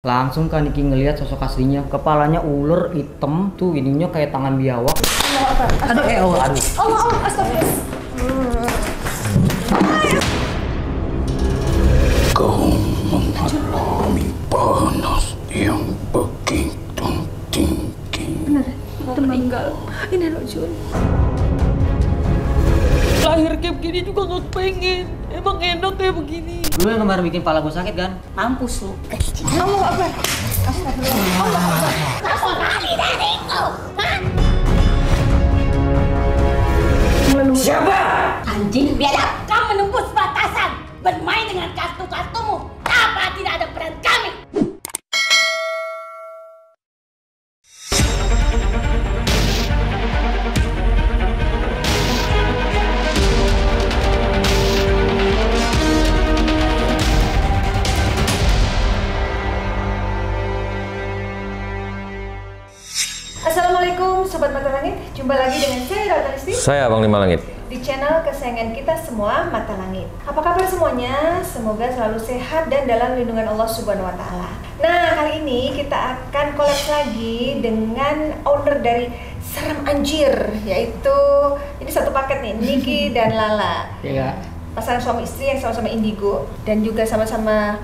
Langsung kan Niki ngelihat sosok aslinya, kepalanya ular hitam tuh, ininya kayak tangan biawak. Aduh, aduh. Allah, astagfirullah. Kau mengalami panas yang begitu tinggi. Benar, itu meninggal. Ini Rojun. Lahir kayak begini juga gak pengen. Emang enak kayak begini. Lu yang kemarin bikin pala gue sakit kan? Mampus lu. Allah Akbar. Astagfirullah. Allah Akbar. Kau lari dariku. Siapa? Anjing biadab, kau menembus batasan. Bermain dengan kartu-kartumu. Apa tidak ada peran kami? Assalamualaikum Sobat Mata Langit. Jumpa lagi dengan saya Ratna Listi Saya Abang Lima Langit. di channel kesayangan kita semua, Mata Langit. Apa kabar semuanya? Semoga selalu sehat dan dalam lindungan Allah Subhanahu wa Ta'ala. Nah, kali ini kita akan collab lagi dengan owner dari Seram Anjir, yaitu ini satu paket nih, Niki dan Lala. Iya. Pasangan suami istri yang sama-sama indigo dan juga sama-sama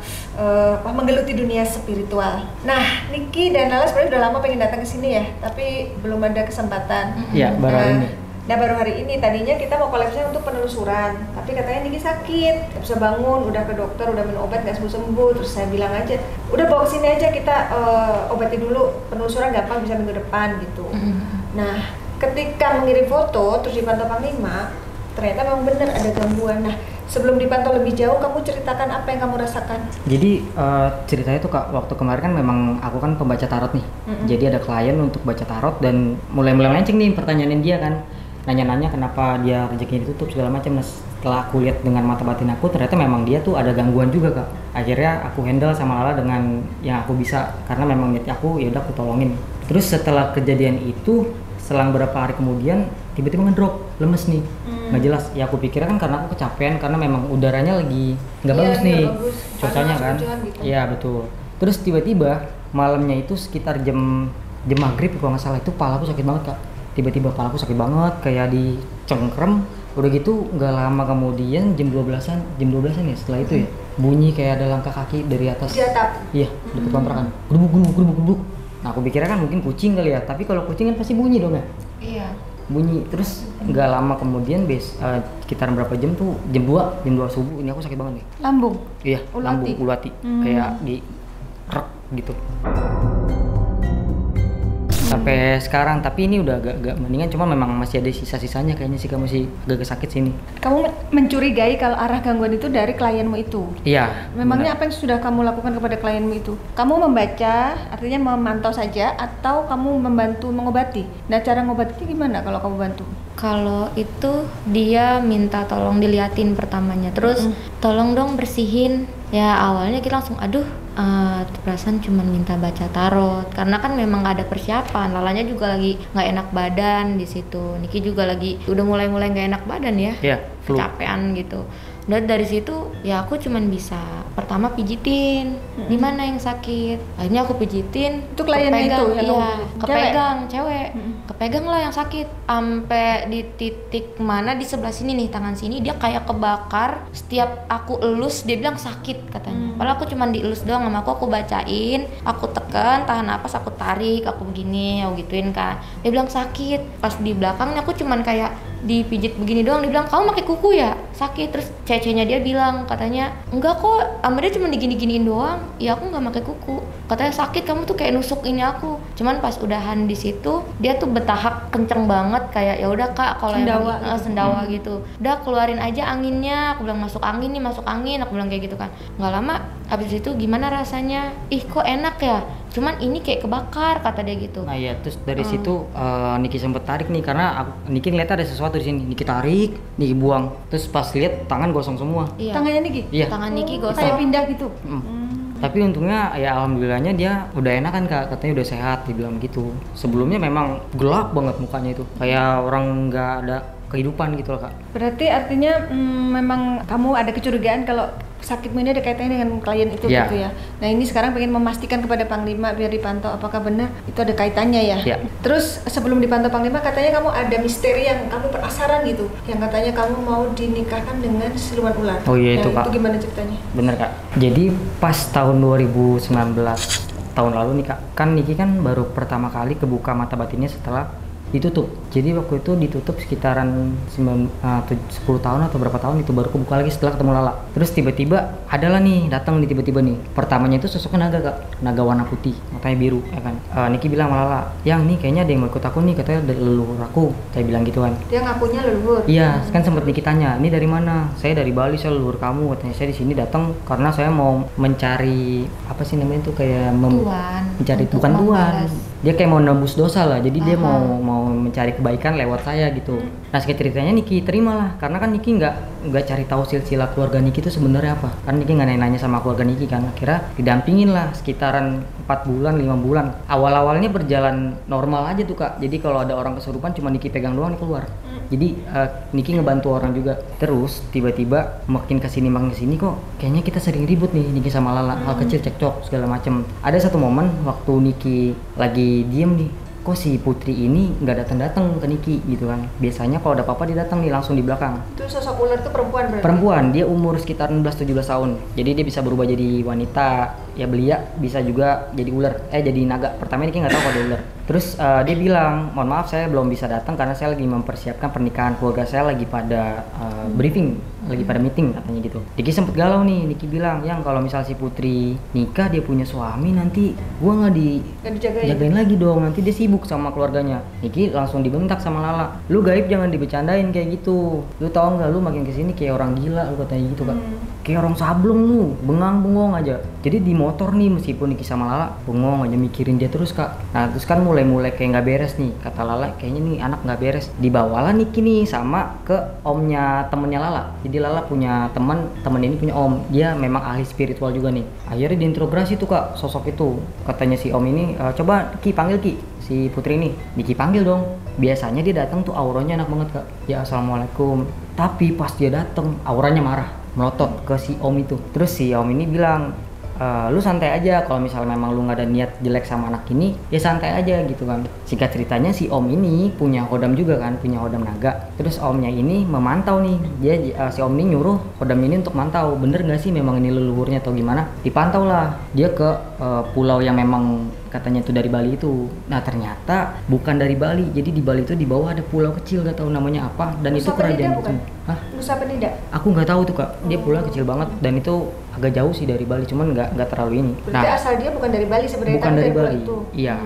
menggeluti dunia spiritual. Nah, Niki dan Lala sebenarnya udah lama pengen datang ke sini ya, tapi belum ada kesempatan. Iya, baru hari ini. Nah, baru hari ini. Tadinya kita mau kolabnya untuk penelusuran, tapi katanya Niki sakit, nggak bisa bangun, udah ke dokter, udah minum obat nggak sembuh-sembuh. Terus saya bilang aja, udah bawa ke sini aja, kita obati dulu, penelusuran gampang, bisa minggu depan gitu. Nah, ketika mengirim foto terus dipantau Panglima, ternyata memang benar ada gangguan. Nah, sebelum dipantau lebih jauh, kamu ceritakan apa yang kamu rasakan. Jadi ceritanya tuh Kak, waktu kemarin kan memang aku kan pembaca tarot nih. Jadi ada klien untuk baca tarot dan mulai melenceng nih pertanyaannya dia kan. Nanya-nanya kenapa dia rezekinya ditutup segala macam. Nah, setelah aku lihat dengan mata batin aku, ternyata memang dia tuh ada gangguan juga Kak. Akhirnya aku handle sama Lala dengan yang aku bisa, karena memang niat aku ya udah aku tolongin. Terus setelah kejadian itu, selang beberapa hari kemudian tiba-tiba ngedrop, lemes nih, nggak jelas. Ya aku pikir kan karena aku kecapean, karena memang udaranya lagi nggak bagus nih, cuacanya kan. Iya betul. Terus tiba-tiba malamnya itu sekitar jam maghrib kalau nggak salah, itu kepala aku sakit banget Kak. Tiba-tiba kepala aku sakit banget, kayak dicengkrem. Udah gitu nggak lama kemudian jam 12-an ya, setelah itu ya bunyi kayak ada langkah kaki dari atas. Di atap? Iya, deket kontrakan. Gerubuk. Nah aku pikirnya kan mungkin kucing kali ya, tapi kalau kucing kan pasti bunyi dong ya? Iya. Bunyi. Terus nggak lama kemudian sekitaran berapa jam tuh, jam 2 subuh, ini aku sakit banget nih. Lambung? Iya, Ulati? ulati. Kayak di rek gitu. Sampai sekarang, tapi ini udah agak mendingan, cuma memang masih ada sisa-sisanya kayaknya sih, kamu sih agak sakit sini. Kamu mencurigai kalau arah gangguan itu dari klienmu itu? Iya. Memangnya benar. apa yang sudah kamu lakukan kepada klienmu itu? Kamu membaca, artinya memantau saja, atau kamu membantu mengobati? Nah, cara ngobatinya gimana kalau kamu bantu? Kalau itu dia minta tolong diliatin pertamanya, terus tolong dong bersihin. Ya awalnya kita langsung perasaan cuma minta baca tarot, karena kan memang gak ada persiapan. Lalanya juga lagi nggak enak badan di situ. Niki juga lagi udah mulai nggak enak badan ya, flu. kecapean gitu. Dan dari situ ya aku cuman bisa pertama pijitin di mana yang sakit. Akhirnya aku pijitin. Itu kliennya itu yang iya, kamu- kepegang cewek. Kepegang lah yang sakit. Sampai di titik mana di sebelah sini nih, tangan sini dia kayak kebakar. Setiap aku elus dia bilang sakit katanya. Padahal aku cuman dielus doang sama aku bacain, aku tekan, tahan napas, aku tarik, aku begini, aku gituin kan. Dia bilang sakit. Pas di belakangnya aku cuman kayak dipijit begini doang, dia bilang kamu pakai kuku ya sakit. Terus cecenya dia bilang katanya enggak kok, sama dia cuma digini-giniin doang. Ya aku nggak pakai kuku, katanya sakit, kamu tuh kayak nusuk ini aku. Cuman pas udahan di situ dia tuh bertahap kenceng banget, kayak ya udah Kak kalau Sendawa emang sendawa gitu, udah keluarin aja anginnya. Aku bilang masuk angin nih, masuk angin, aku bilang kayak gitu kan. Nggak lama abis itu gimana rasanya, ih kok enak ya, cuman ini kayak kebakar kata dia gitu. Nah ya, terus dari situ Niki sempet tarik nih, karena Niki ngeliat ada sesuatu di sini. Niki tarik, Niki buang. Terus pas lihat tangan gosong semua. Iya. Tangannya Niki? Iya. Tangan Niki Kayak gosong. pindah gitu? Tapi untungnya ya alhamdulillahnya dia udah enak kan Kak, katanya udah sehat, dibilang gitu. Sebelumnya memang gelap banget mukanya itu, kayak orang nggak ada kehidupan gitu loh Kak. Berarti artinya memang kamu ada kecurigaan kalau sakitmu ini ada kaitannya dengan klien itu Ya. gitu ya. Nah ini sekarang pengen memastikan kepada Panglima biar dipantau apakah benar itu ada kaitannya ya. Ya. Terus sebelum dipantau Panglima katanya kamu ada misteri yang kamu penasaran gitu, yang katanya kamu mau dinikahkan dengan siluman ular. Oh iya, itu, Nah, Kak. itu gimana ceritanya? Bener Kak. Jadi pas tahun 2019 tahun lalu nih Kak, kan Niki kan baru pertama kali kebuka mata batinnya setelah ditutup. Jadi waktu itu ditutup sekitaran 10 tahun atau berapa tahun itu baru kebuka lagi setelah ketemu Lala. Terus tiba-tiba adalah nih datang nih tiba-tiba nih. Pertamanya itu sosoknya naga Kak, naga warna putih, matanya biru ya kan. Niki bilang sama Lala, "Yang nih kayaknya ada yang mau ikut aku nih, katanya dari leluhur aku." Saya bilang gitu kan. Dia ngakunya leluhur. Iya, kan sempat Niki tanya, "Ini dari mana?" "Saya dari Bali, saya leluhur kamu." Katanya, "Saya di sini datang karena saya mau mencari apa sih namanya itu kayak Tuan, mencari untuk bukan tuan. membalas. Dia kayak mau nembus dosa lah. Jadi dia mau mencari kebaikan lewat saya gitu. Nah, singkat ceritanya Niki terimalah karena kan Niki nggak cari tahu silsilah keluarga Niki itu sebenarnya apa. Kan Niki nggak nanya sama keluarga Niki kan. Akhirnya didampingin lah sekitaran 4 bulan, 5 bulan. Awal-awalnya berjalan normal aja tuh Kak. Jadi kalau ada orang kesurupan cuma Niki pegang doang nih keluar. Jadi Niki ngebantu orang juga. Terus tiba-tiba makin kesini kok kayaknya kita sering ribut nih Niki sama Lala. Hal kecil cekcok segala macem. Ada satu momen waktu Niki lagi diem nih, kok si Putri ini nggak datang ke Niki gitu kan. Biasanya kalau ada apa-apa dia datang nih langsung di belakang. Itu sosok ular itu perempuan berarti? Perempuan, dia umur sekitar 16-17 tahun. Jadi dia bisa berubah jadi wanita, ya belia, bisa juga jadi ular. Jadi naga. Pertama Niki nggak tahu kalau dia ular. Terus dia bilang, "Mohon maaf saya belum bisa datang karena saya lagi mempersiapkan pernikahan keluarga saya, lagi pada briefing, lagi pada meeting," katanya gitu. Niki sempet galau nih. Niki bilang, "Yang kalau misal si Putri nikah dia punya suami, nanti gua nggak dijagain lagi dong, nanti dia sibuk sama keluarganya." Niki langsung dibentak sama Lala, "Lu gaib jangan dibecandain kayak gitu. Lu tau nggak, lu makin kesini kayak orang gila," lu katanya gitu Kak. "Kayak orang sableng lu, bengong aja." Jadi di motor nih meskipun Niki sama Lala bengong aja mikirin dia terus Kak. Nah terus kan mulai kayak nggak beres nih, kata Lala kayaknya nih anak nggak beres. Dibawalah Niki nih sama ke omnya temennya Lala. Jadi Lala punya temen ini punya om, dia memang ahli spiritual juga nih. Akhirnya diinterogasi tuh Kak sosok itu. Katanya si om ini, "Coba Ki panggil Ki si Putri ini." Niki panggil dong. Biasanya dia datang tuh auranya enak banget Kak. "Ya assalamualaikum." Tapi pas dia datang auranya marah, melotot ke si om itu. Terus si om ini bilang, "Lu santai aja, kalau misalnya memang lu nggak ada niat jelek sama anak ini ya santai aja," gitu kan. Singkat ceritanya si om ini punya hodam juga kan, punya hodam naga. Terus omnya ini memantau nih, dia si om ini nyuruh hodam ini untuk mantau bener nggak sih memang ini leluhurnya atau gimana. Dipantau lah dia ke pulau yang memang katanya itu dari Bali itu. Nah ternyata bukan dari Bali. Jadi di Bali itu di bawah ada pulau kecil, gak tahu namanya apa, dan Nusa itu kerajaan Penida bukan? Hah? Nusa Penida? Aku nggak tahu tuh Kak. Dia pulau kecil banget dan itu agak jauh sih dari Bali, cuman nggak terlalu ini. Berarti asal dia bukan dari Bali sebenarnya, bukan tapi dari pulau Bali. itu. Iya.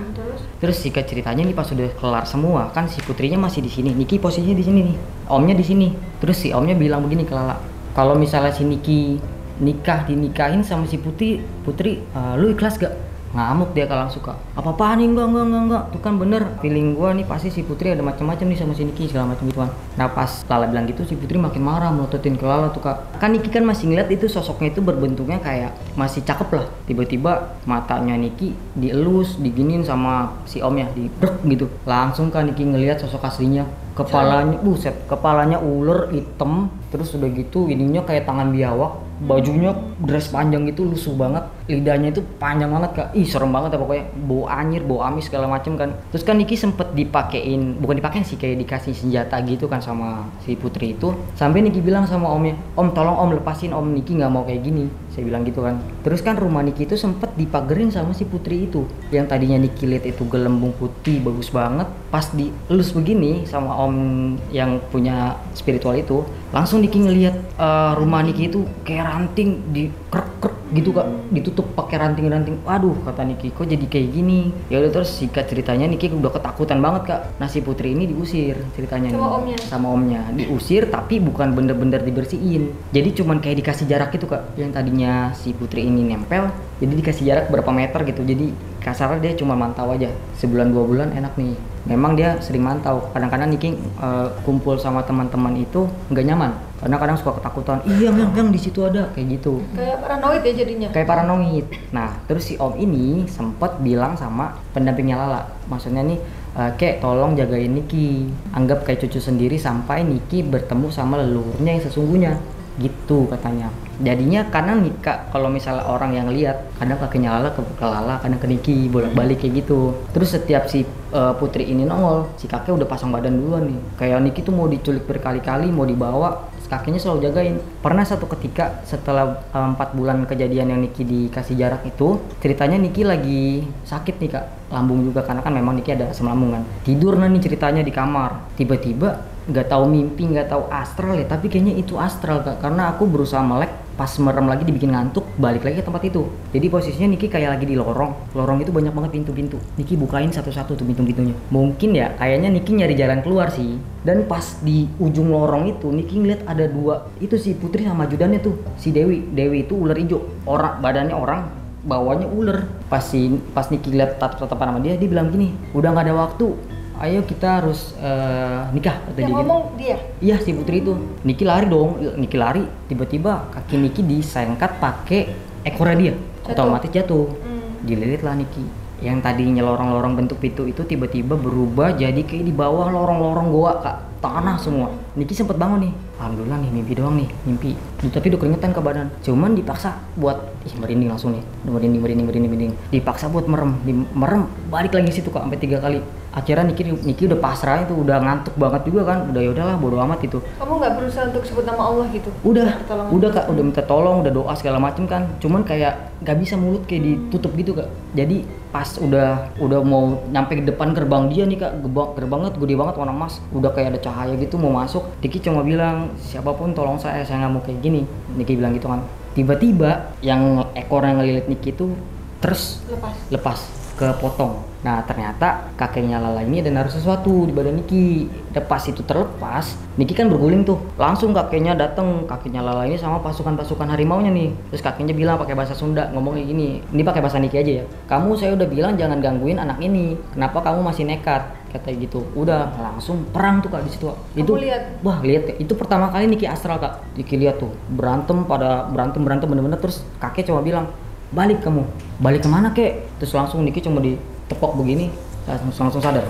Terus singkat ceritanya nih pas sudah kelar semua kan si Putrinya masih di sini. Niki posisinya di sini nih. Omnya di sini. Terus si omnya bilang begini ke Lala, "Kalau misalnya si Niki dinikahin sama si Putri, lu ikhlas gak?" Ngamuk dia kalau suka. "Apa-apaan nih, enggak. Tuh kan bener, feeling gua nih pasti si Putri ada macam-macam nih sama si Niki segala macam gituan." Nah pas Lala bilang gitu si Putri makin marah, melototin ke Lala tuh Kak. Kan Niki kan masih ngeliat itu sosoknya itu berbentuknya kayak masih cakep lah. Tiba-tiba matanya Niki dielus, diginin sama si omnya, dibrek gitu. Langsung kan Niki ngelihat sosok aslinya. Kepalanya ular hitam, terus udah gitu ininya kayak tangan biawak, bajunya dress panjang gitu, lusuh banget, lidahnya itu panjang banget Kak. Ih serem banget ya pokoknya, bau anyir, bau amis segala macem kan. Terus kan Niki sempet bukan dipakein sih, kayak dikasih senjata gitu kan sama si Putri itu. Sampai Niki bilang sama omnya, "Om tolong om lepasin om, Niki nggak mau kayak gini." Saya bilang gitu kan. Terus kan rumah Niki itu sempet dipagerin sama si Putri itu. Yang tadinya Niki lihat itu gelembung putih bagus banget, pas dielus begini sama om yang punya spiritual itu, langsung Niki ngelihat rumah Niki itu kayak ranting dikrek gitu Kak, ditutup pakai ranting-ranting. Waduh kata Niki, kok jadi kayak gini. Ya udah terus singkat ceritanya Niki udah ketakutan banget Kak. Nah si Putri ini diusir ceritanya sama omnya diusir, tapi bukan bener-bener dibersihin. Jadi cuman kayak dikasih jarak gitu Kak. Yang tadinya si Putri ini nempel, jadi dikasih jarak berapa meter gitu. Jadi kasarnya dia cuma mantau aja. Sebulan 2 bulan enak nih. Memang dia sering mantau. Kadang-kadang Niki kumpul sama teman-teman itu nggak nyaman. Kadang-kadang suka ketakutan. "Iya yang di situ ada," kayak gitu. Kayak paranoid ya jadinya. Kayak paranoid. Nah, terus si om ini sempet bilang sama pendampingnya Lala. Maksudnya nih, "Kek, tolong jagain Niki. Anggap kayak cucu sendiri sampai Niki bertemu sama leluhurnya yang sesungguhnya." Gitu katanya. Jadinya karena Nika kalau misalnya orang yang lihat kadang kakinya Lala ke Lala, kadang ke Niki bolak-balik kayak gitu. Terus setiap si Putri ini nongol, si kakek udah pasang badan duluan nih. Kayak Niki tuh mau diculik berkali-kali, mau dibawa, kakinya selalu jagain. Pernah satu ketika setelah 4 bulan kejadian yang Niki dikasih jarak itu, ceritanya Niki lagi sakit nih Kak, lambung juga karena kan memang Niki ada asam lambung kan. Tidur nih ceritanya di kamar, tiba-tiba nggak tahu mimpi, nggak tahu astral ya, tapi kayaknya itu astral Kak, karena aku berusaha melek, pas merem lagi dibikin ngantuk, balik lagi ke tempat itu. Jadi posisinya Niki kayak lagi di lorong itu banyak banget pintu-pintu. Niki bukain satu-satu tuh pintu-pintunya. Mungkin ya kayaknya Niki nyari jalan keluar sih. Dan pas di ujung lorong itu Niki ngeliat ada 2, itu si Putri sama ajudannya tuh, si Dewi itu ular hijau, badannya orang, bawahnya ular. Pas Niki lihat tatapan sama dia bilang gini, udah nggak ada waktu, ayo kita harus nikah kata Yang dia ngomong gitu. dia? Iya si Putri itu. Niki lari dong, Niki lari, tiba-tiba kaki Niki disengkat pakai ekornya dia, otomatis jatuh. Dililit lah Niki. Yang tadinya lorong-lorong bentuk pintu itu tiba-tiba berubah jadi kayak di bawah lorong-lorong goa Kak, tanah semua. Niki sempet bangun nih, alhamdulillah nih mimpi doang nih, mimpi. Tapi udah keringetan ke badan. Cuman dipaksa buat merinding langsung nih, merinding. Dipaksa buat merem, balik lagi situ Kak sampai 3 kali. Akhirnya Niki udah pasrah itu, udah ngantuk banget juga kan, udah yaudahlah bodo amat itu. Kamu nggak berusaha untuk sebut nama Allah gitu? Udah Kak, udah minta tolong, udah doa segala macem kan, cuman kayak nggak bisa, mulut kayak ditutup gitu Kak. Jadi pas udah mau nyampe ke depan gerbang dia nih Kak, gerbangnya gede banget warna emas, udah kayak ada cahaya gitu mau masuk. Niki cuma bilang, siapapun tolong saya nggak mau kayak gini. Niki bilang gitu kan. Tiba-tiba yang ekor yang ngelilit Niki itu terus lepas kepotong. Nah ternyata kakeknya Lala ini ada naruh sesuatu di badan Niki. Pas itu terlepas, Niki kan berguling tuh. Langsung kakeknya datang, kakeknya Lala ini sama pasukan harimaunya nih. Terus kakeknya bilang pakai bahasa Sunda, ngomongnya gini. Ini pakai bahasa Niki aja ya. Kamu saya udah bilang jangan gangguin anak ini. Kenapa kamu masih nekat? Katanya gitu. Udah langsung perang tuh Kak di situ. Itu lihat? Wah lihat. Itu pertama kali Niki astral Kak. Niki lihat tuh berantem bener-bener. Terus kakek cuma bilang, balik kamu. Balik kemana kek? Terus langsung Niki cuma ditepok begini, langsung sadar.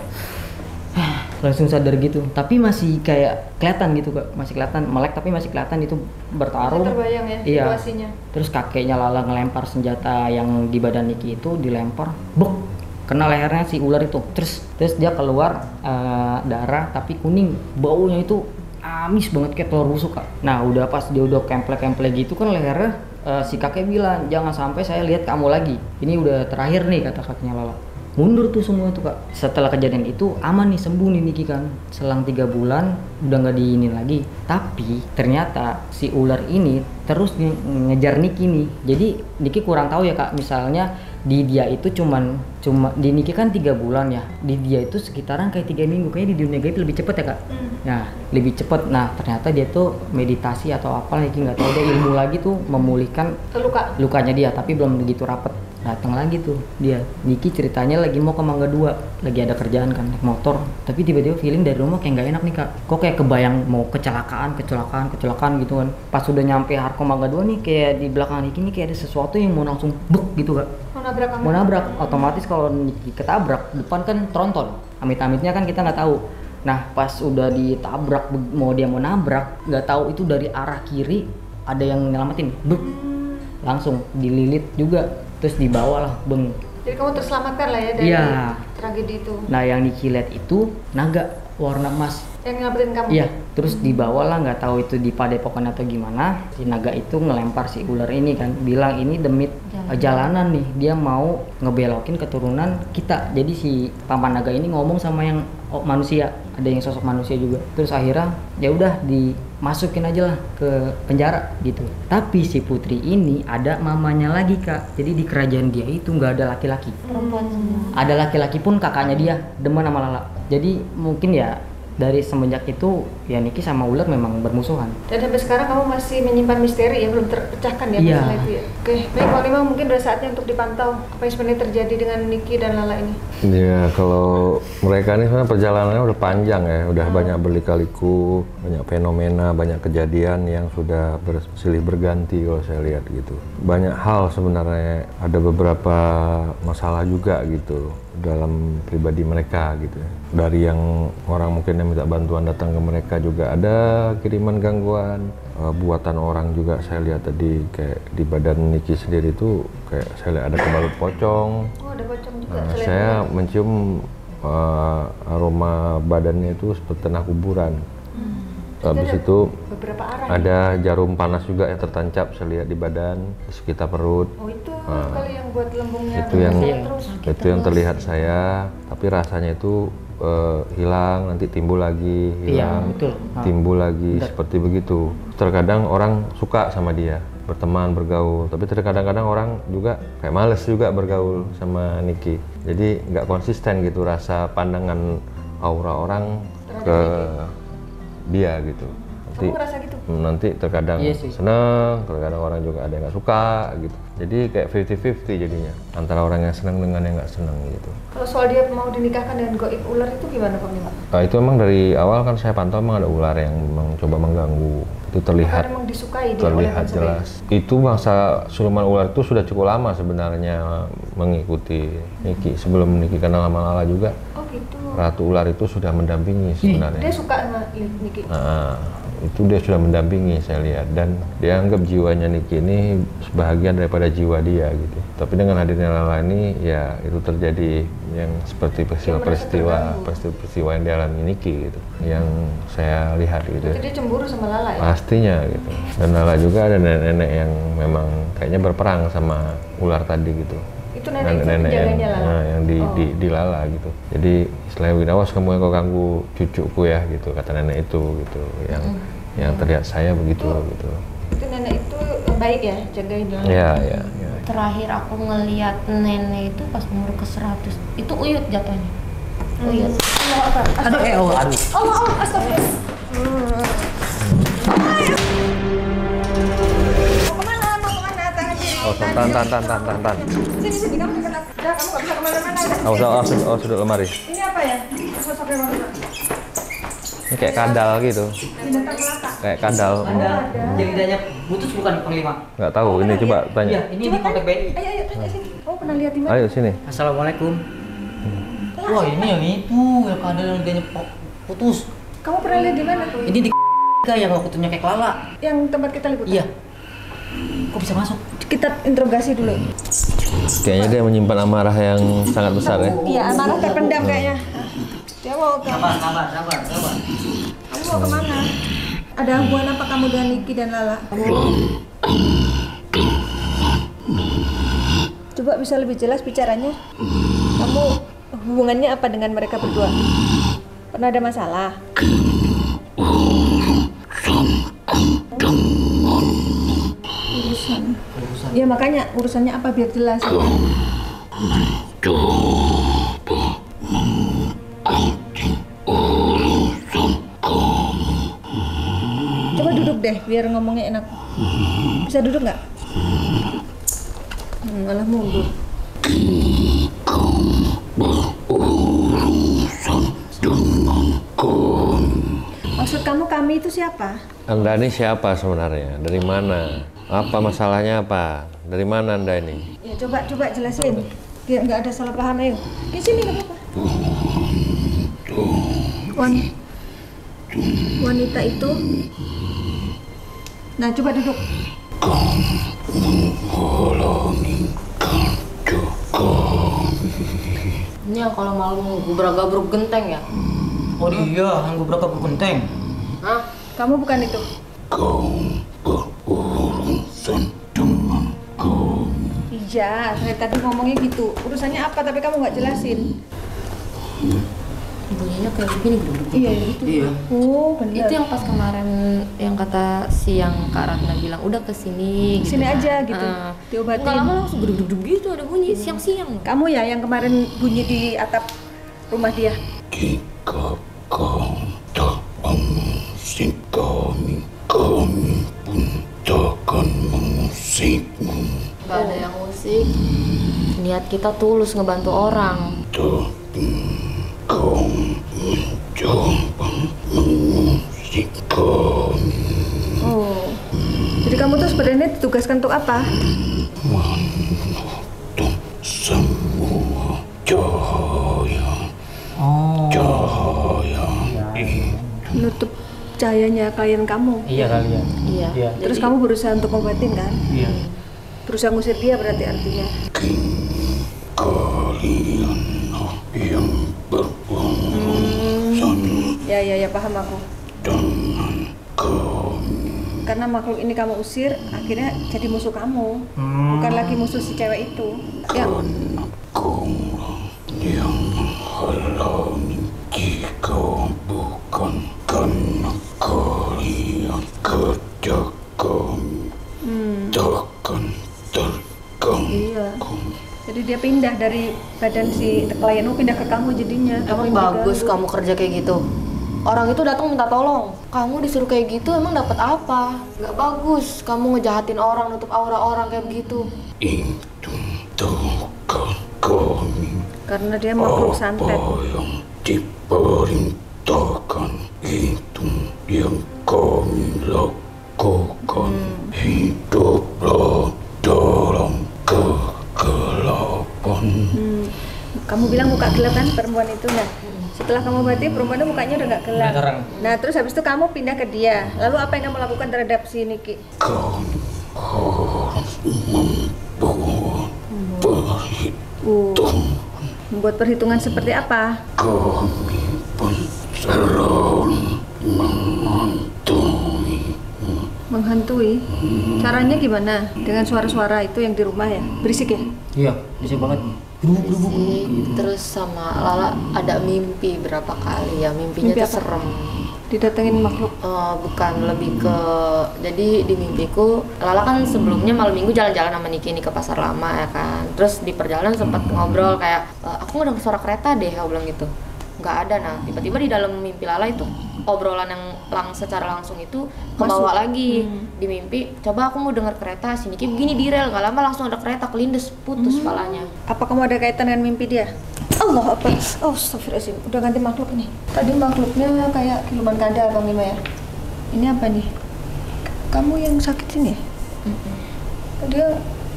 Langsung sadar gitu. Tapi masih kayak kelihatan gitu Kak, masih kelihatan melek tapi masih kelihatan itu bertarung. Masih terbayang ya situasinya. Terus kakeknya Lala ngelempar senjata yang di badan Niki itu, dilempar, buk, kena lehernya si ular itu. Terus dia keluar darah tapi kuning, baunya itu amis banget kayak telur busuk Kak. Nah udah pas dia udah kemplek gitu kan lehernya, si kakek bilang jangan sampai saya lihat kamu lagi, ini udah terakhir nih kata kakeknya Lala. Mundur tuh semua tuh Kak. Setelah kejadian itu aman nih, sembuh nih Niki kan. Selang 3 bulan udah nggak diinin lagi. Tapi ternyata si ular ini terus ngejar Niki nih. Jadi Niki kurang tahu ya Kak, misalnya di dia itu cuma di Niki kan 3 bulan ya, di dia itu sekitaran kayak 3 minggu. Kayaknya di dunia gaib lebih cepet ya Kak. Nah lebih cepet. Nah ternyata dia tuh meditasi atau apa Niki nggak tahu, dia ilmu lagi tuh memulihkan lukanya dia, tapi belum begitu rapet. Datang lagi tuh dia. Niki ceritanya lagi mau ke Mangga 2, lagi ada kerjaan kan, naik motor, tapi tiba-tiba feeling dari rumah kayak nggak enak nih Kak. Kok kayak kebayang mau kecelakaan gitu kan. Pas udah nyampe Harko Mangga 2 nih, kayak di belakang Niki nih kayak ada sesuatu yang mau langsung buk gitu Kak. Mau nabrak. Otomatis kalau Niki ketabrak, depan kan tronton. Amit-amitnya kan kita nggak tahu. Nah pas udah ditabrak, mau nabrak, nggak tahu itu dari arah kiri ada yang nyelamatin, buk, langsung dililit juga. Terus dibawa lah, beng. Jadi kamu terselamatkan lah ya dari tragedi itu. Nah yang Niki lihat itu naga warna emas. Yang nyelamatin kamu? Iya, terus dibawa lah, nggak tahu itu di padepokan atau gimana. Si naga itu ngelempar si ular ini kan, bilang ini demi jalanan nih, dia mau ngebelokin keturunan kita. Jadi si paman naga ini ngomong sama yang manusia, ada yang sosok manusia juga. Terus akhirnya ya udah dimasukin aja lah ke penjara gitu. Tapi si Putri ini ada mamanya lagi Kak. Jadi di kerajaan dia itu nggak ada laki-laki. Perempuan semua. Ada laki-laki pun kakaknya dia demen sama Lala. Jadi mungkin ya dari semenjak itu ya Niki sama ular memang bermusuhan. Dan sampai sekarang kamu masih menyimpan misteri ya, belum terpecahkan ya masalah itu ya. Oke, baik Bang Limang, mungkin udah saatnya untuk dipantau apa yang sebenarnya terjadi dengan Niki dan Lala ini. Ya kalau mereka ini sebenarnya perjalanannya udah panjang ya, udah banyak berlika-liku, banyak fenomena, banyak kejadian yang sudah silih berganti kalau saya lihat gitu. Banyak hal sebenarnya, ada beberapa masalah juga gitu dalam pribadi mereka gitu ya. Dari yang orang mungkin yang minta bantuan datang ke mereka juga ada kiriman gangguan. Buatan orang juga saya lihat tadi kayak di badan Niki sendiri tuh kayak saya lihat ada kebalut pocong. Oh, ada pocong juga. Saya mencium aroma badannya itu seperti tanah kuburan. Habis itu beberapa arah. ada jarum panas juga yang tertancap saya lihat di badan di sekitar perut. Oh, itu kali yang buat lembungnya Itu yang terlihat saya, tapi rasanya itu hilang, nanti timbul lagi, hilang, timbul lagi, seperti begitu. Terkadang orang suka sama dia, berteman, bergaul, tapi terkadang-kadang orang juga kayak males juga bergaul sama Niki. Jadi nggak konsisten gitu rasa pandangan aura orang ke dia gitu. Kamu ngerasa gitu? Nanti terkadang seneng, terkadang orang juga ada yang nggak suka gitu. Jadi kayak 50-50 jadinya antara orang yang seneng dengan yang nggak seneng gitu. Kalau soal dia mau dinikahkan dengan goib ular itu gimana Panglima? Nah, itu emang dari awal kan saya pantau emang ada ular yang memang coba mengganggu. Itu terlihat. Emang disukai dia terlihat jelas. Itu bangsa siluman ular itu sudah cukup lama sebenarnya mengikuti Niki. Sebelum Niki kenal sama Lala juga. Oh gitu. Ratu ular itu sudah mendampingi sebenarnya. Dia suka sama Niki. Itu dia sudah mendampingi saya lihat, dan dia anggap jiwanya Niki ini sebahagian daripada jiwa dia gitu. Tapi dengan hadirnya Lala ini ya itu terjadi yang seperti peristiwa yang dialami Niki gitu, yang saya lihat gitu. Jadi dia cemburu sama Lala ya? Pastinya gitu. Dan Lala juga ada nenek-nenek yang memang kayaknya berperang sama ular tadi gitu. Itu nenek yang di Lala gitu. Jadi istilahnya begini, awas kamu yang kau ganggu cucuku ya gitu, kata nenek itu gitu. Yang terlihat saya begitu gitu. Itu nenek itu baik ya, jagain Lala. Iya. Terakhir aku ngeliat nenek itu pas umur ke 100. Itu Uyut jatuhnya. Uyut. Aduh. Allah, astagfirullah. Tahan. Sini, kamu dekat aku. Udah, kamu nggak bisa kemana-mana. Awas sudut lemari. Ini apa ya? Sosoknya mana? Ini kayak kadal gitu. Kayak kadal. Jelidanya putus bukan Panglima? Nggak tahu, ini coba tanya. Iya, ini di kontak BNI. Ayo, tanya sini. Kamu pernah lihat di mana? Ayo sini. Assalamualaikum. Wah, ini yang itu, yang kadal yang jelidanya putus. Kamu pernah lihat di mana? Ini di yang waktu itu nyekek Lala. Yang tempat kita liputan? Iya. Kok bisa masuk? Kita interogasi dulu. Kayaknya dia menyimpan amarah yang sangat besar ya. Iya, amarah terpendam kayaknya. Dia mau ke... Sabar. Kamu mau kemana? Ada hubungan apa kamu dengan Niki dan Lala? Coba bisa lebih jelas bicaranya. Kamu hubungannya apa dengan mereka berdua? Pernah ada masalah? Urusan. Ya makanya urusannya apa biar jelas. Coba duduk deh biar ngomongnya enak. Bisa duduk nggak? Malah mundur. Maksud kamu kami itu siapa? Anda ini siapa sebenarnya? Dari mana? Apa masalahnya apa? Dari mana Anda ini? Ya coba jelasin. Biar nggak ada salah paham ayo. Di sini nggak apa-apa. Wanita itu. Nah coba duduk. Ini yang kalau malu gubrak-gabruk genteng ya? Oh iya, yang gubrak-gabruk genteng. Hah? Kamu bukan itu. Kau berurusan dengan kami. Iya, saya tadi ngomongnya gitu. Urusannya apa tapi kamu nggak jelasin. Bunyinya kayak begini gitu. Iya itu. Iya. Oh benar. Itu yang pas kemarin yang kata siang Kak Ratna bilang udah kesini. Sini kan. aja gitu. Diobatin. Nggak lama langsung gedug-gedug gitu ada bunyi siang-siang. Kamu ya yang kemarin bunyi di atap rumah dia. Jika kau tak mengusik kami pun takkan mengusikmu. Gak ada yang musik. Niat kita tulus ngebantu orang. Tapi kau mencoba mengusik kami. Oh. Jadi kamu tuh sebenarnya ditugaskan untuk apa? Menutup semua cahaya. Oh. Cahaya Nutup cahayanya klien kamu. Iya kali ya. Iya. Terus Jadi- kamu berusaha untuk ngobatin kan? Iya. Berusaha ngusir dia berarti artinya. Kalian yang berurusan Ya paham aku. dengan kami. Karena makhluk ini kamu usir, akhirnya jadi musuh kamu. Bukan lagi musuh si cewek itu. Ya, Karena kaulah yang menghalangi. Jika bukan karena kalian, kerja kami takkan terganggu. iya. Jadi dia pindah dari badan si klienmu pindah ke kamu jadinya. Emang Kamu yang bagus diganggu. kamu kerja kayak gitu. Orang itu datang minta tolong. Kamu disuruh kayak gitu emang dapat apa? Gak bagus. Kamu ngejahatin orang, nutup aura orang kayak begitu. Itu tugas kami. Karena dia makhluk santet. Apa yang diperintahkan itu yang kami lakukan. Hiduplah dalam kegelapan. Kamu bilang muka gelap kan perempuan itu, nah setelah kamu berarti perempuan itu mukanya udah nggak gelap. Udah terang. Nah terus habis itu kamu pindah ke dia. Lalu apa yang kamu lakukan terhadap si Niki? Kami harus membuat perhitungan. Membuat perhitungan seperti apa? Kami berserang Menghantui. Caranya gimana? Dengan suara-suara itu yang di rumah ya? Berisik ya? Iya, bisa banget. Terus sama Lala ada mimpi berapa kali ya, mimpinya Mimpi tuh apa? serem. Didatengin makhluk. Bukan, lebih ke jadi di mimpiku Lala kan sebelumnya malam minggu jalan-jalan sama Niki nih ke pasar lama ya kan. Terus di perjalanan sempat ngobrol kayak aku ngedenger suara kereta deh, aku bilang gitu. Nggak ada. Nah tiba-tiba di dalam mimpi Lala itu obrolan yang secara langsung itu kebawa lagi di mimpi. Coba aku mau denger kereta, si Niki begini di rel, nggak lama langsung ada kereta kelindes, putus palanya. Apa kamu ada kaitan dengan mimpi dia? Allah apa? Oh, astagfirullahaladzim. Udah ganti makhluk nih. Tadi makhluknya kayak kiluman kada Bang Lima ya. Ini apa nih? Kamu yang sakit ini ya? Dia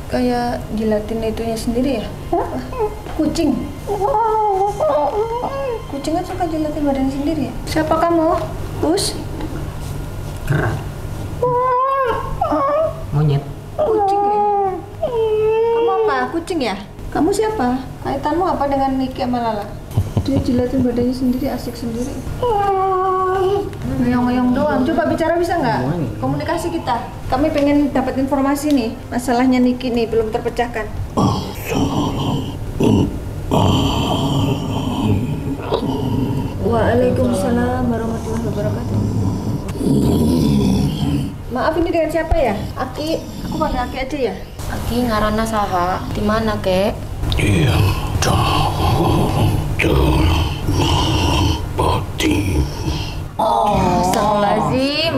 kayak jilatin itunya sendiri ya? Kucing. Kucing kan suka jilatin badannya sendiri ya? Siapa kamu? Us? Kerak. Monyet. Kucing ya? Kamu apa? Kucing ya? Kamu siapa? Kaitanmu apa dengan Niki sama Lala? Dia jilatin badannya sendiri, asik sendiri. Ngeyong-ngeyong doang. Coba bicara bisa nggak? Komunikasi kita. Kami pengen dapat informasi nih. Masalahnya Niki nih belum terpecahkan. Waalaikumsalam warahmatullahi wabarakatuh. Maaf, ini dengan siapa ya? Aki. Aku panggil Aki aja ya. Aki ngaranna saha? Di mana kek? Yang dalam pati. Astagfirullahaladzim.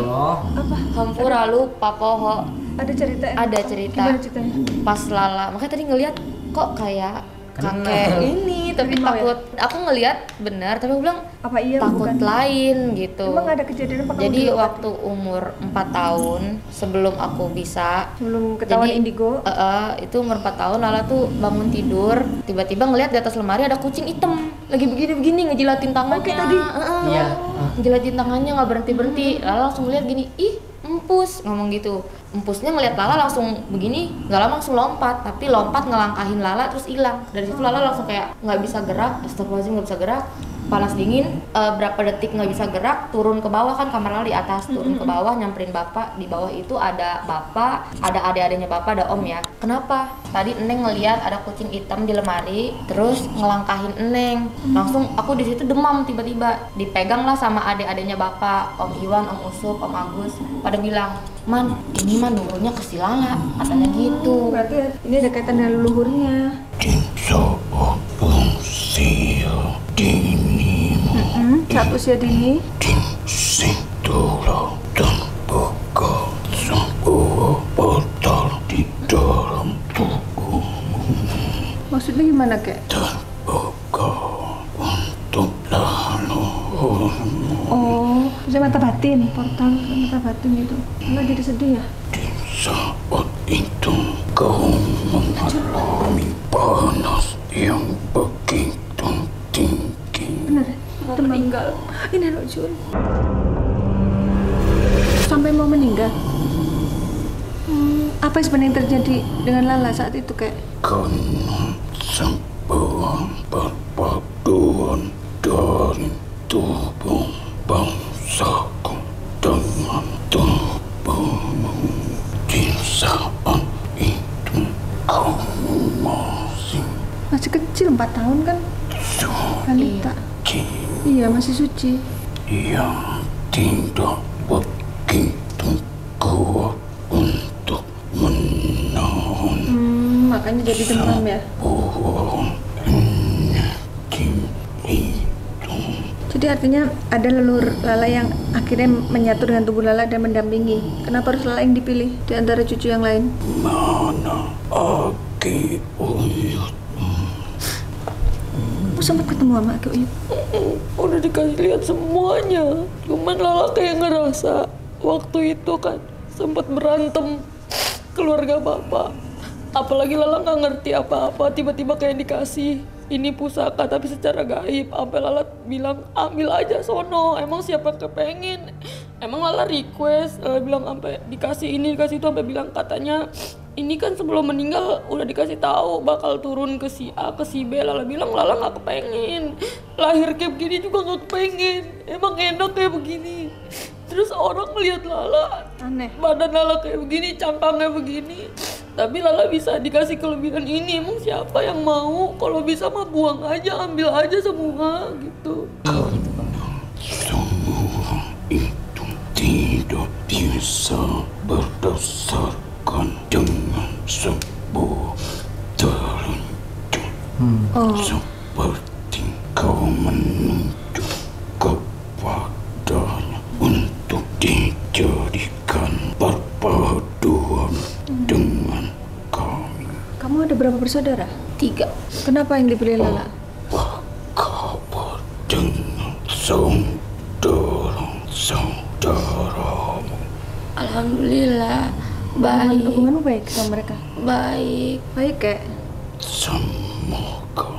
Apa? Hampura lupa poho. Ada cerita ya? Ada cerita. Gimana ceritanya? Pas Lala, makanya tadi ngeliat kok kayak Kenal. kakek ini, tapi Kenal ya? takut. Aku ngeliat benar, tapi aku bilang Apa iya takut bukan? lain gitu. Emang ada kejadian apa kamu Jadi dulu, waktu umur 4 tahun sebelum aku bisa sebelum ketahuan jadi, indigo? itu umur 4 tahun Lala tuh bangun tidur, tiba-tiba ngeliat di atas lemari ada kucing hitam lagi begini-begini ngejilatin tangannya. Oke, tadi? Iya. Ngejilatin tangannya nggak berhenti-berhenti. Lala langsung lihat gini, ih empus, ngomong gitu. Empusnya ngeliat Lala langsung begini, nggak lama langsung lompat, tapi lompat ngelangkahin Lala terus hilang. Dari situ Lala langsung kayak nggak bisa gerak, astagfirullahaladzim nggak bisa gerak, panas dingin, berapa detik nggak bisa gerak, turun ke bawah kan kamar Lala di atas, turun ke bawah nyamperin bapak. Di bawah itu ada bapak, ada adik-adiknya bapak, ada om ya. Kenapa? Tadi Eneng ngeliat ada kucing hitam di lemari, terus ngelangkahin Eneng. Langsung aku di situ demam tiba-tiba, dipegang lah sama adik-adiknya bapak, om Iwan, om Usup, om Agus, pada bilang, Man, ini mah nurunnya ke si Lala, katanya gitu. Berarti ini ada kaitan dengan leluhurnya. Saat usia dini Saat usia dini. disitulah dan bakal sebuah portal di dalam tubuhmu Maksudnya gimana kek? dan bakal untuk lalu Oh, bisa mata batin, portal mata batin itu. Enggak jadi sedih ya? di saat itu kau mengalami panas yang begitu tinggi. Bener. mau meninggal. Ini Rojul. Sampai mau meninggal. Apa yang sebenarnya terjadi dengan Lala saat itu, Kek? Karena sebuah perpaduan dari tubuh bangsaku dengan tubuhmu. Di saat itu kamu masih kecil, 4 tahun kan? Balita. Iya, masih suci. Yang tidak begitu kuat untuk menahan. Makanya jadi demam ya? Jadi artinya ada leluhur Lala yang akhirnya menyatu dengan tubuh Lala dan mendampingi. Kenapa harus Lala yang dipilih di antara cucu yang lain? Mana Aki Uyut? Aku sempat ketemu sama Aki Uyut. Udah dikasih lihat semuanya. Cuman Lala kayak ngerasa waktu itu kan sempat berantem keluarga bapak. Apalagi Lala nggak ngerti apa-apa, tiba-tiba kayak dikasih ini pusaka tapi secara gaib. Sampai Lala bilang ambil aja sono, emang siapa kepengen. Emang Lala request, Lala bilang sampai dikasih ini dikasih itu, sampai bilang katanya ini kan sebelum meninggal udah dikasih tahu bakal turun ke si A ke si B. Lala bilang Lala nggak kepengen, lahir kayak begini juga nggak kepengen, emang enak kayak begini. Terus orang melihat Lala Aneh. badan Lala kayak begini, cangkangnya begini, tapi Lala bisa dikasih kelebihan ini. Emang siapa yang mau? Kalau bisa mah buang aja, ambil aja semua gitu. Semua itu tidak bisa berdasarkan dengan sebuah terunjuk. Seperti kau menunjuk kepadanya untuk dijadikan perpaduan dengan kami. Kamu ada berapa bersaudara? 3. Kenapa yang dipilih Lala? Apa kabar dengan saudara-saudaramu? Alhamdulillah Hubunganmu baik. baik sama mereka? Baik. Baik, Kek. Semoga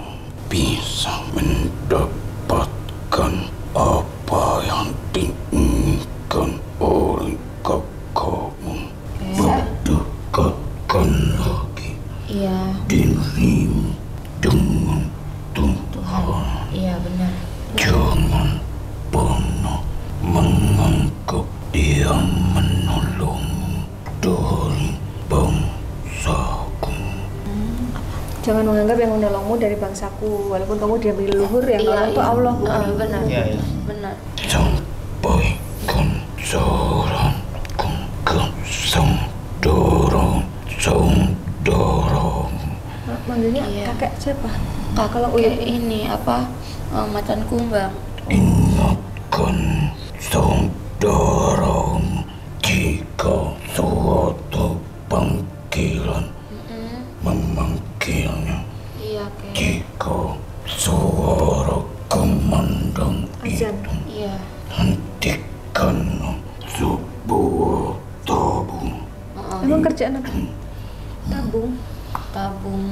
bisa mendapatkan apa yang diinginkan oleh kakakmu. Berdekatkan lagi Iya, dirimu dengan Tuhan. iya benar. Jangan pernah menganggap dia menolongmu dari bangsaku. Jangan menganggap yang menolongmu dari bangsaku, walaupun kamu diambil leluhur yang nolong itu Allah, bukan? Benar. Iya. Benar. Sampaikan saranku ke saudara-saudaramu. Manggilnya Iya. kakek siapa? Kalau Uyut ini apa? Macan kumbang. Ingatkan saudaramu jika suatu panggilan memanggilnya. Iya, Kek. Jika suara kumandang Azan. itu, Iya. hentikanlah sebuah tabung. Emang kerjaan apa? Tabung. Tabung.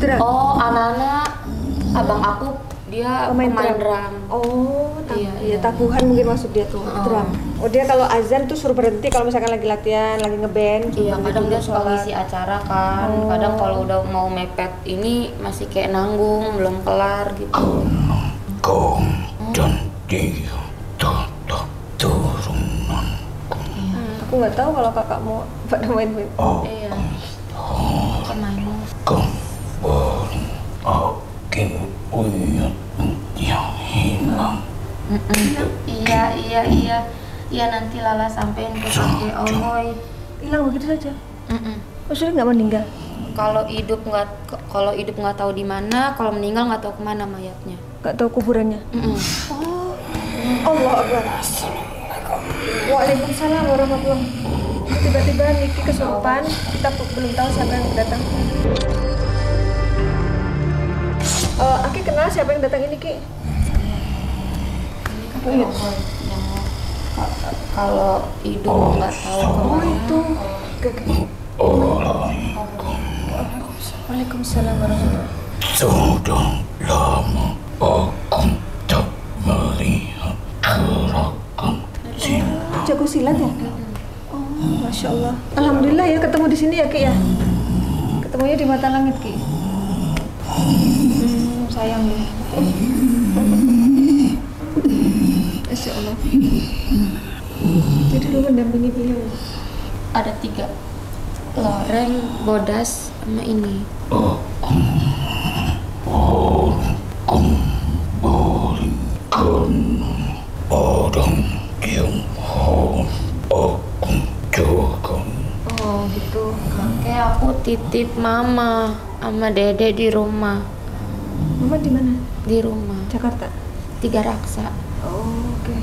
Drum. Oh, anak-anak abang aku dia Pemain pemain drum. drum. Oh, Iya, iya, iya. tabuhan mungkin maksud dia tuh, drum. Oh, dia kalau azan tuh suruh berhenti kalau misalkan lagi latihan, lagi ngeband. Iya, suruh kadang dia berhenti suka sholat. ngisi acara kan. Kadang kalau udah mau mepet ini masih kayak nanggung, belum kelar gitu. Karena kau dan dia tetap turunanku. Aku nggak tahu kalau kakakmu pada main-main. Iya. Pemain musik. Kembali Aki Uyutmu yang hilang. Iya. Iya, nanti Lala sampein ke kakek Omoy. Hilang begitu saja. Maksudnya nggak meninggal? Kalau hidup nggak tahu di mana, kalau meninggal nggak tahu kemana mayatnya. Nggak tahu kuburannya. Oh, Allah Akbar. Waalaikumsalam warahmatullahi wabarakatuh. Tiba-tiba Niki kesurupan, kita belum tahu siapa yang datang. Aki kenal siapa yang datang ini, Ki? Yang kalau hidup nggak tahu kemana. Itu. Waalaikumsalam. Waalaikumsalam warahmatullahi wabarakatuh. Sudah lama Aku tak melihat gerakan silat. Jago silat ya? Oh, Masya Allah. Alhamdulillah ya ketemu di sini ya Ki ya. Ketemunya di Mata Langit Ki. Sayang ya. Masya Allah. Jadi lu mendampingi beliau. Ada 3. Loren, Bodas, sama ini. Orang yang harus aku jaga. Oh gitu. Makanya aku titip mama sama dede di rumah. Mama di mana? Di rumah. Jakarta. 3 Raksa. Oh, oke.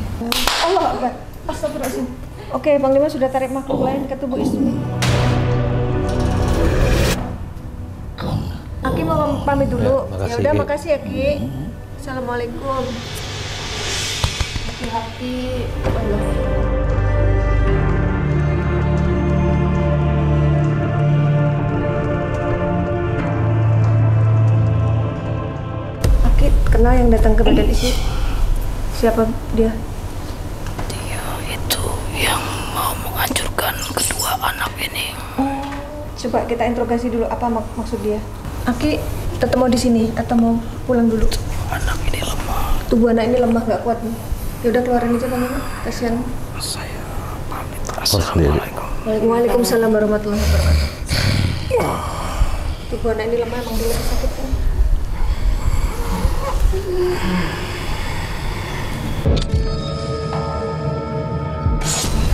Allah Akbar. Astagfirullahaladzim. Oke, Panglima sudah tarik makhluk lain ke tubuh istri. Aki mau pamit dulu. Ya, makasih, Ya udah, Ki. makasih ya Ki. Assalamualaikum. Hati-hati. Aki kenal yang datang ke badan isi? Siapa dia? Dia itu yang mau menghancurkan kedua anak ini. Coba kita interogasi dulu apa maksud dia. Aki tetap mau di sini atau mau pulang dulu? Anak ini lemah. Tubuh anak ini lemah nggak kuat nih. Ya udah keluarin aja Panglima. Kasihan. Saya pamit. sendiri. Assalamualaikum. Waalaikumsalam warahmatullahi wabarakatuh. Tubuh anak ini lemah emang dia lagi sakit kan?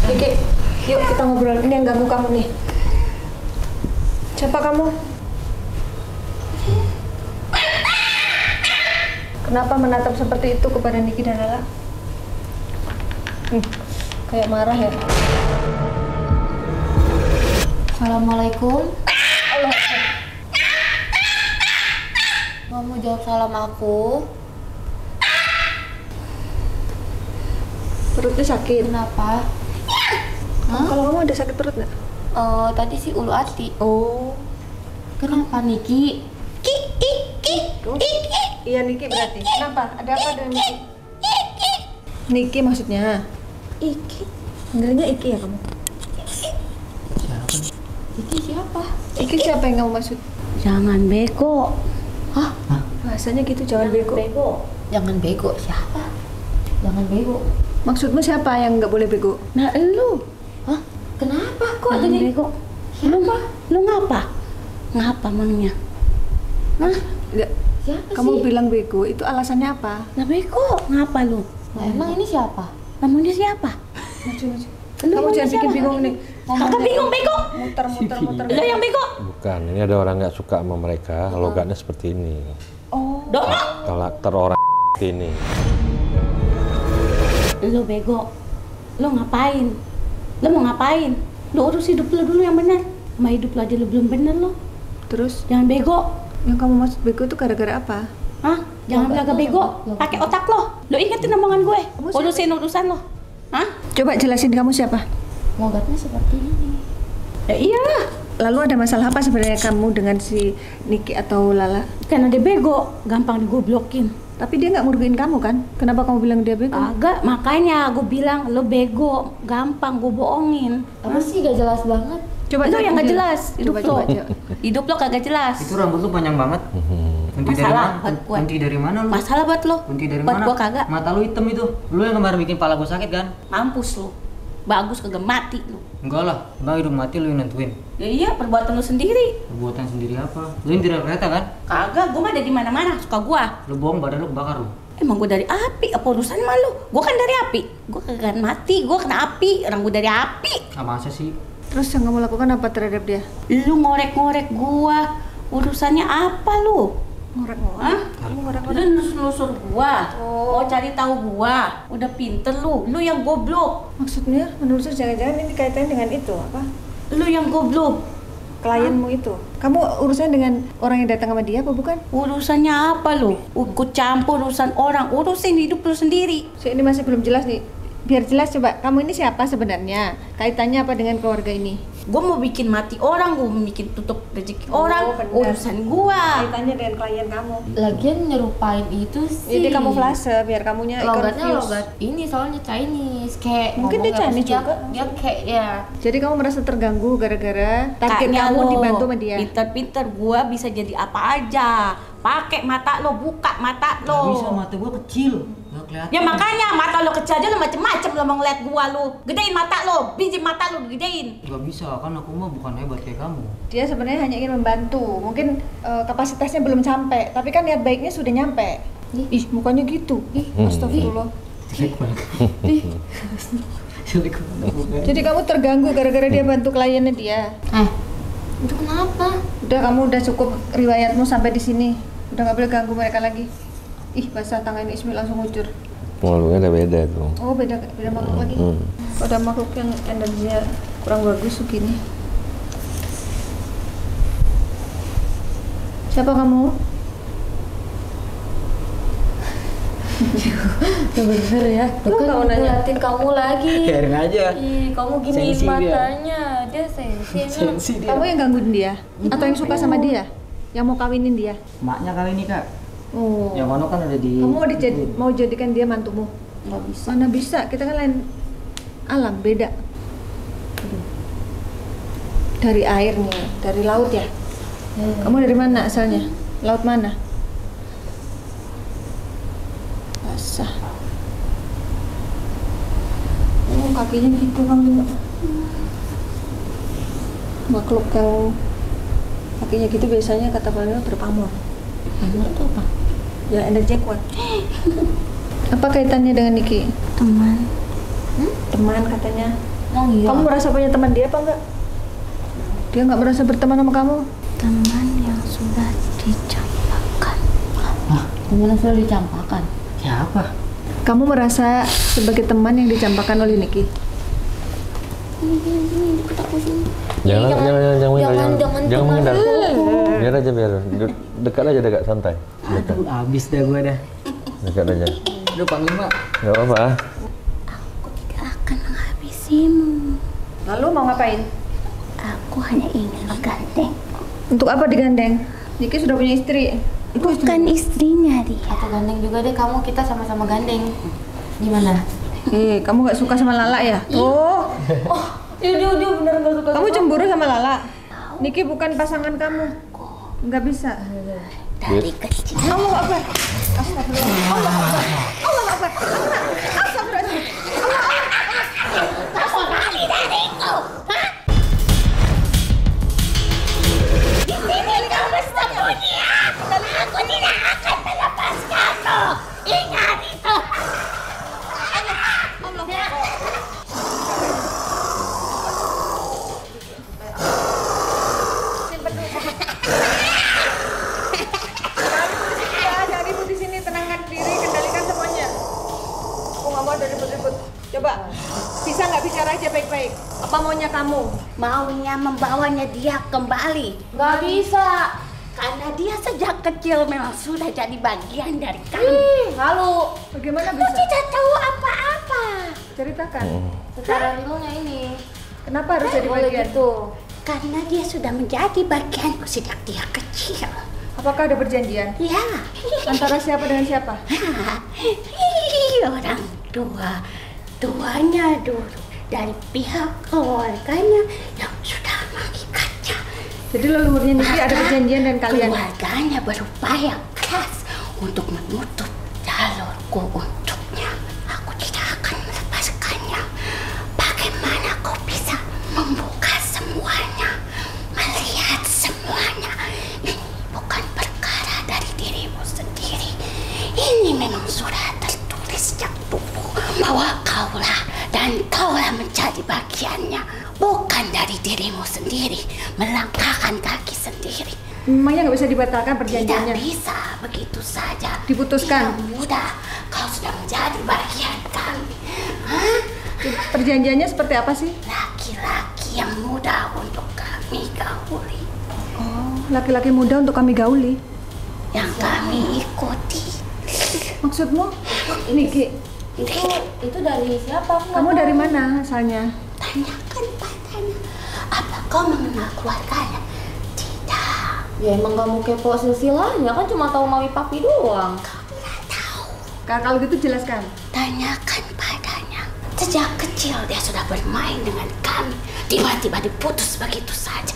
Oke, yuk kita ngobrol. Ini yang ganggu kamu nih. Siapa kamu? Kenapa menatap seperti itu kepada Niki dan Lala? Kayak marah ya? Assalamualaikum. Kamu jawab salam aku. Perutnya sakit. Kenapa? Kalau kamu ada sakit perut nggak? Tadi sih ulu hati. Oh. Kenapa Niki? Iya Niki berarti. Kenapa? Ada apa dengan Niki? Niki maksudnya? Iki. Manggilnya Iki ya kamu? Iki siapa? Iki siapa yang kamu maksud? Jangan bego. Hah? Bahasanya gitu, jangan bego. Jangan bego. Siapa? Jangan bego. Maksudmu siapa yang nggak boleh bego? Nah lu, Hah? Kenapa kok jangan jadi bego. Lu ngapa? Ngapa emangnya? Hah? Nggak. Siapa Kamu sih? bilang bego, itu alasannya apa? Nah bego, ngapa lu? Nah, emang ini siapa? Namanya siapa? Maju. Lu Kamu jangan siapa? bikin bingung nih. Kakak bingung bego. Muter. Lu yang bego. Bukan, ini ada orang nggak suka sama mereka, logatnya seperti ini. Oh. Dong. Karakter orang seperti ini. Lu bego. Lu ngapain? Lu mau ngapain? Lu urus hidup lu dulu yang benar. Sama hidup lu aja lu belum benar lu. Terus Jangan bego. yang kamu maksud bego itu gara-gara apa? Hah? Jangan bilang gak bego. Pakai otak lo. Lo ingetin omongan gue. Kamu siapa? Urusin urusan lo. Hah? Coba jelasin kamu siapa? Logatnya seperti ini. Ya iyalah. Lalu ada masalah apa sebenarnya kamu dengan si Niki atau Lala? Karena dia bego, gampang digoblokin. Tapi dia nggak ngerugiin kamu kan? Kenapa kamu bilang dia bego? Agak, makanya gue bilang lo bego, gampang gue bohongin. Apa sih gak jelas banget? Coba Itu yang jelasin. gak jelas, hidup Coba, lo. coba. Hidup lo kagak jelas. Itu rambut lu panjang banget. Kunti dari Masalah mana? buat gue. Kunti dari mana lu? Masalah buat lo. Kunti dari Buat mana? gue kagak. Mata lu hitam itu. Lu yang kemarin bikin pala gua sakit kan? Mampus lo. Bagus kagak mati lo. Enggak lah, bang hidup mati lu yang nentuin. Ya iya, perbuatan lo sendiri. Perbuatan sendiri apa? Lu yang tidak kereta kan? Kagak, gue mah ada di mana-mana, suka gue. Lu bohong, badan lu kebakar lu. Emang gue dari api, apa urusan sama lu? Gue kan dari api. Gue kagak mati, gue kena api. Orang gue dari api. Ah, masa sih? Terus yang kamu lakukan apa terhadap dia? Lu ngorek-ngorek gue. Urusannya apa lu? Ngorek-ngorek. Hah? Kamu Lu ngorek-ngorek. nusur gua. Mau cari tahu gua. Udah pinter lu. Lu yang goblok. Maksudnya menurut saya jangan-jangan ini kaitannya dengan itu apa? Lu yang goblok. Klienmu itu. Kamu urusannya dengan orang yang datang sama dia apa bukan? Urusannya apa lu? Ikut campur urusan orang. Urusin hidup lu sendiri. Ini masih belum jelas nih. Biar jelas coba, kamu ini siapa sebenarnya? Kaitannya apa dengan keluarga ini? Gue mau bikin mati orang, gue mau bikin tutup rezeki orang, bener. urusan gua. Kaitannya dengan klien kamu. Lagian nyerupain itu sih. Jadi kamuflase biar kamunya logatnya confused. logat ini soalnya Chinese kayak Mungkin dia ngomongnya Chinese dia- juga. Dia kayak ya Jadi kamu merasa terganggu gara-gara target Kakaknya kamu lo, dibantu sama dia. Pinter-pinter gua bisa jadi apa aja. Pakai mata lo, buka mata lo. Bisa, mata gua kecil, nggak kelihatan. Ya makanya mata lo kecil aja lo macem-macem lo mau ngeliat gua lo. Gedein mata lo, biji mata lo gedein. Nggak bisa, kan aku mah bukan hebat kayak kamu. Dia sebenarnya hanya ingin membantu. Mungkin kapasitasnya belum sampai, tapi kan niat baiknya sudah nyampe. Ih, mukanya gitu. Ih, astagfirullah. Jadi kamu terganggu gara-gara dia bantu kliennya dia. itu kenapa? Udah, kamu udah cukup riwayatmu sampai di sini. Udah nggak boleh ganggu mereka lagi. Ih, basah tangan Ismail langsung ngucur. Pengaruhnya udah beda tuh. Oh, beda makhluk lagi. Ada makhluk yang energinya kurang bagus begini. Siapa kamu? Bener ya. Lu Bukan nggak mau nanya? ngeliatin kamu lagi. Biarin aja. Ih, kamu giniin Sensi dia. matanya. Dia sensi. emang. Sensi dia. Kamu yang gangguin dia? Atau yang suka sama dia? Yang mau kawinin dia? Maknya kali ini kak. Oh. Yang mana kan udah di. Kamu mau jadikan dia mantumu? Nggak bisa. Mana bisa? Kita kan lain alam, beda. Dari airnya, dari laut ya? Kamu dari mana asalnya? Laut mana? Basah. Oh, kakinya gitu kamu. Makhluk yang kakinya gitu biasanya kata Valina berpamor. Pamor itu apa? Ya, energi kuat. Apa kaitannya dengan Niki? Teman. Teman katanya. Oh iya. Kamu merasa punya teman dia apa enggak? Dia nggak merasa berteman sama kamu? Teman yang sudah dicampakkan. Gimana sudah dicampakkan? Siapa? Kamu merasa sebagai teman yang dicampakkan oleh Niki? Jangan menghindar. Biar aja dekat aja dekat santai. Dekat. Aduh, abis dah gua dah. Dekat aja. Aduh, Panglima. Nggak apa-apa. Aku tidak akan menghabisimu. Lalu mau ngapain? Aku hanya ingin menggandeng. Untuk apa digandeng? Niki sudah punya istri. Bukan istrinya dia. Aku gandeng juga deh kamu, kita sama-sama gandeng. Gimana? Kamu nggak suka sama Lala ya? Oh, Dia bener gak suka. kamu cemburu sama Lala? Niki bukan pasangan kamu. Nggak bisa. Dari kecil. Allah Akbar. Astagfirullah. Allah Akbar. Allah Akbar. Astagfirullah. Jangan ribut di sini, tenangkan diri, kendalikan semuanya. Aku nggak mau ada ribut-ribut. Coba, bisa nggak bicara aja baik-baik? Apa maunya kamu? Maunya membawanya dia kembali. Gak bisa. Karena dia sejak kecil memang sudah jadi bagian dari kami. Lalu Bagaimana Aku bisa? tidak tahu apa-apa. Ceritakan. secara realnya ini Kenapa harus jadi boleh bagian? gitu. Karena dia sudah menjadi bagianku sejak dia kecil. Apakah ada perjanjian? Ya. Antara siapa dengan siapa? Orang tuanya dulu dari pihak keluarganya yang sudah mengikatnya. Jadi leluhurnya Niki ada perjanjian dan kalian. Keluarganya berupaya keras untuk menutup jalurku untuknya. Aku tidak akan melepaskannya. Bagaimana kau bisa membuka semuanya, melihat semuanya? Ini bukan perkara dari dirimu sendiri. Ini memang sudah tertulis sejak dulu bahwa kaulah dan kaulah menjadi bagiannya, bukan dari dirimu sendiri, melangkahkan kaki sendiri. Memangnya nggak bisa dibatalkan Tidak perjanjiannya? bisa begitu saja. Diputuskan. Tidak mudah. Kau sudah menjadi bagian kami. Hah? Perjanjiannya seperti apa sih? Laki-laki yang mudah untuk kami gauli, Oh, laki-laki muda untuk kami gauli. yang kami ikuti. Maksudmu? Niki, Itu dari siapa? Aku nggak kamu tahu. dari mana asalnya? Tanyakan padanya. Apa kau mengenal keluarganya? Tidak. Ya emang kamu kepo silsilahnya kan cuma tahu Mami Papi doang. Kau tidak tahu. Kak, kalau gitu jelaskan. Tanyakan padanya. Sejak kecil dia sudah bermain dengan kami. Tiba-tiba diputus begitu saja.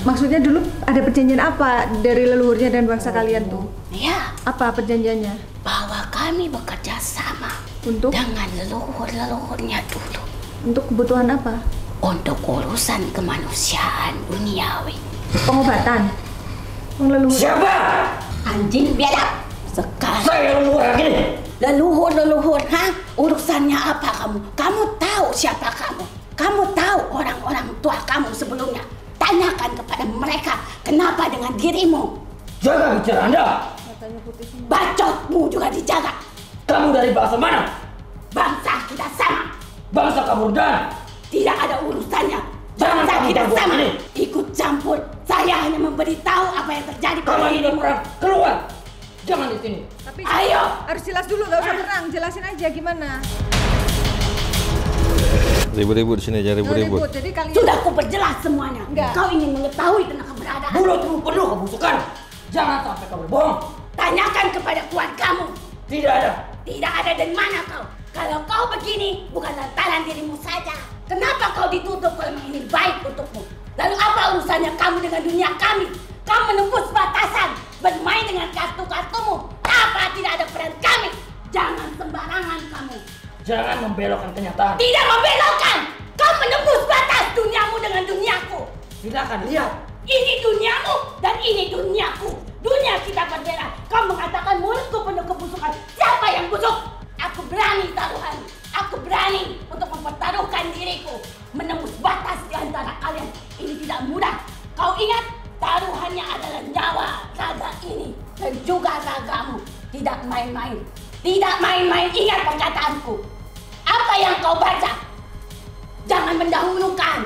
Maksudnya dulu ada perjanjian apa dari leluhurnya dan bangsa kalian tuh? Ya, Apa perjanjiannya? bahwa kami bekerja sama Untuk dengan leluhur-leluhurnya dulu. untuk kebutuhan apa? Untuk urusan kemanusiaan duniawi. Pengobatan. Leluhur. Siapa? Anjing biadab. Sekarang Saya leluhur ini. leluhur, urusannya apa kamu? Kamu tahu siapa kamu? Kamu tahu orang-orang tua kamu sebelumnya? Tanyakan kepada mereka, kenapa dengan dirimu? Jaga bicara Anda. Bacotmu juga dijaga. Kamu dari bangsa mana? Bangsa kita sama. Bangsa Kamurdan. Tidak ada urusannya. Jangan Bangsa kamu kita berbuat sama. ini. Ikut campur. Saya hanya memberitahu apa yang terjadi pada Kalau ingin dirimu. perang, keluar. Jangan di sini. Tapi Ayo. harus jelas dulu, gak usah perang. Jelasin aja gimana. Ribut-ribut sini, jangan ribut-ribut. Jadi kalian Sudah aku perjelas semuanya. Enggak. Kau ingin mengetahui tentang keberadaan. Mulutmu penuh kebusukan. Jangan sampai kau berbohong. Tanyakan kepada keluargamu. Tidak ada. Tidak ada dari mana kau. Kalau kau begini, bukan lantaran dirimu saja. Kenapa kau ditutup kalau memang ini baik untukmu? Lalu apa urusannya kamu dengan dunia kami? Kamu menembus batasan, bermain dengan kartu-kartumu. Apa tidak ada peran kami? Jangan sembarangan kamu. Jangan membelokkan kenyataan. Tidak membelokkan. Kau menembus batas duniamu dengan duniaku. Silakan lihat. Ini duniamu dan ini duniaku. Dunia kita berbeda. Kau mengatakan mulutku penuh kebusukan. Siapa yang busuk? Aku berani taruhan. Aku berani untuk mempertaruhkan diriku. Menembus batas di antara kalian. Ini tidak mudah. Kau ingat? Taruhannya adalah nyawa raga ini. Dan juga ragamu. Tidak main-main. Tidak main-main. Ingat perkataanku. Apa yang kau baca? Jangan mendahulukan.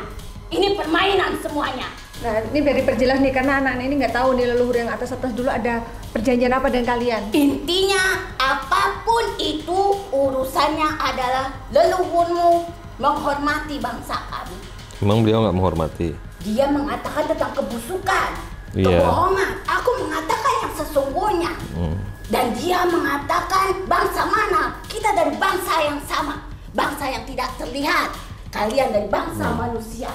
Ini permainan semuanya. Nah, ini biar diperjelas nih karena anak-anak ini nggak tahu nih leluhur yang atas-atas dulu ada perjanjian apa dengan kalian. Intinya apapun itu urusannya adalah leluhurmu menghormati bangsa kami. Emang beliau nggak menghormati? Dia mengatakan tentang kebusukan, Iya. kebohongan. Aku mengatakan yang sesungguhnya. Dan dia mengatakan bangsa mana? Kita dari bangsa yang sama. Bangsa yang tidak terlihat. Kalian dari bangsa manusia.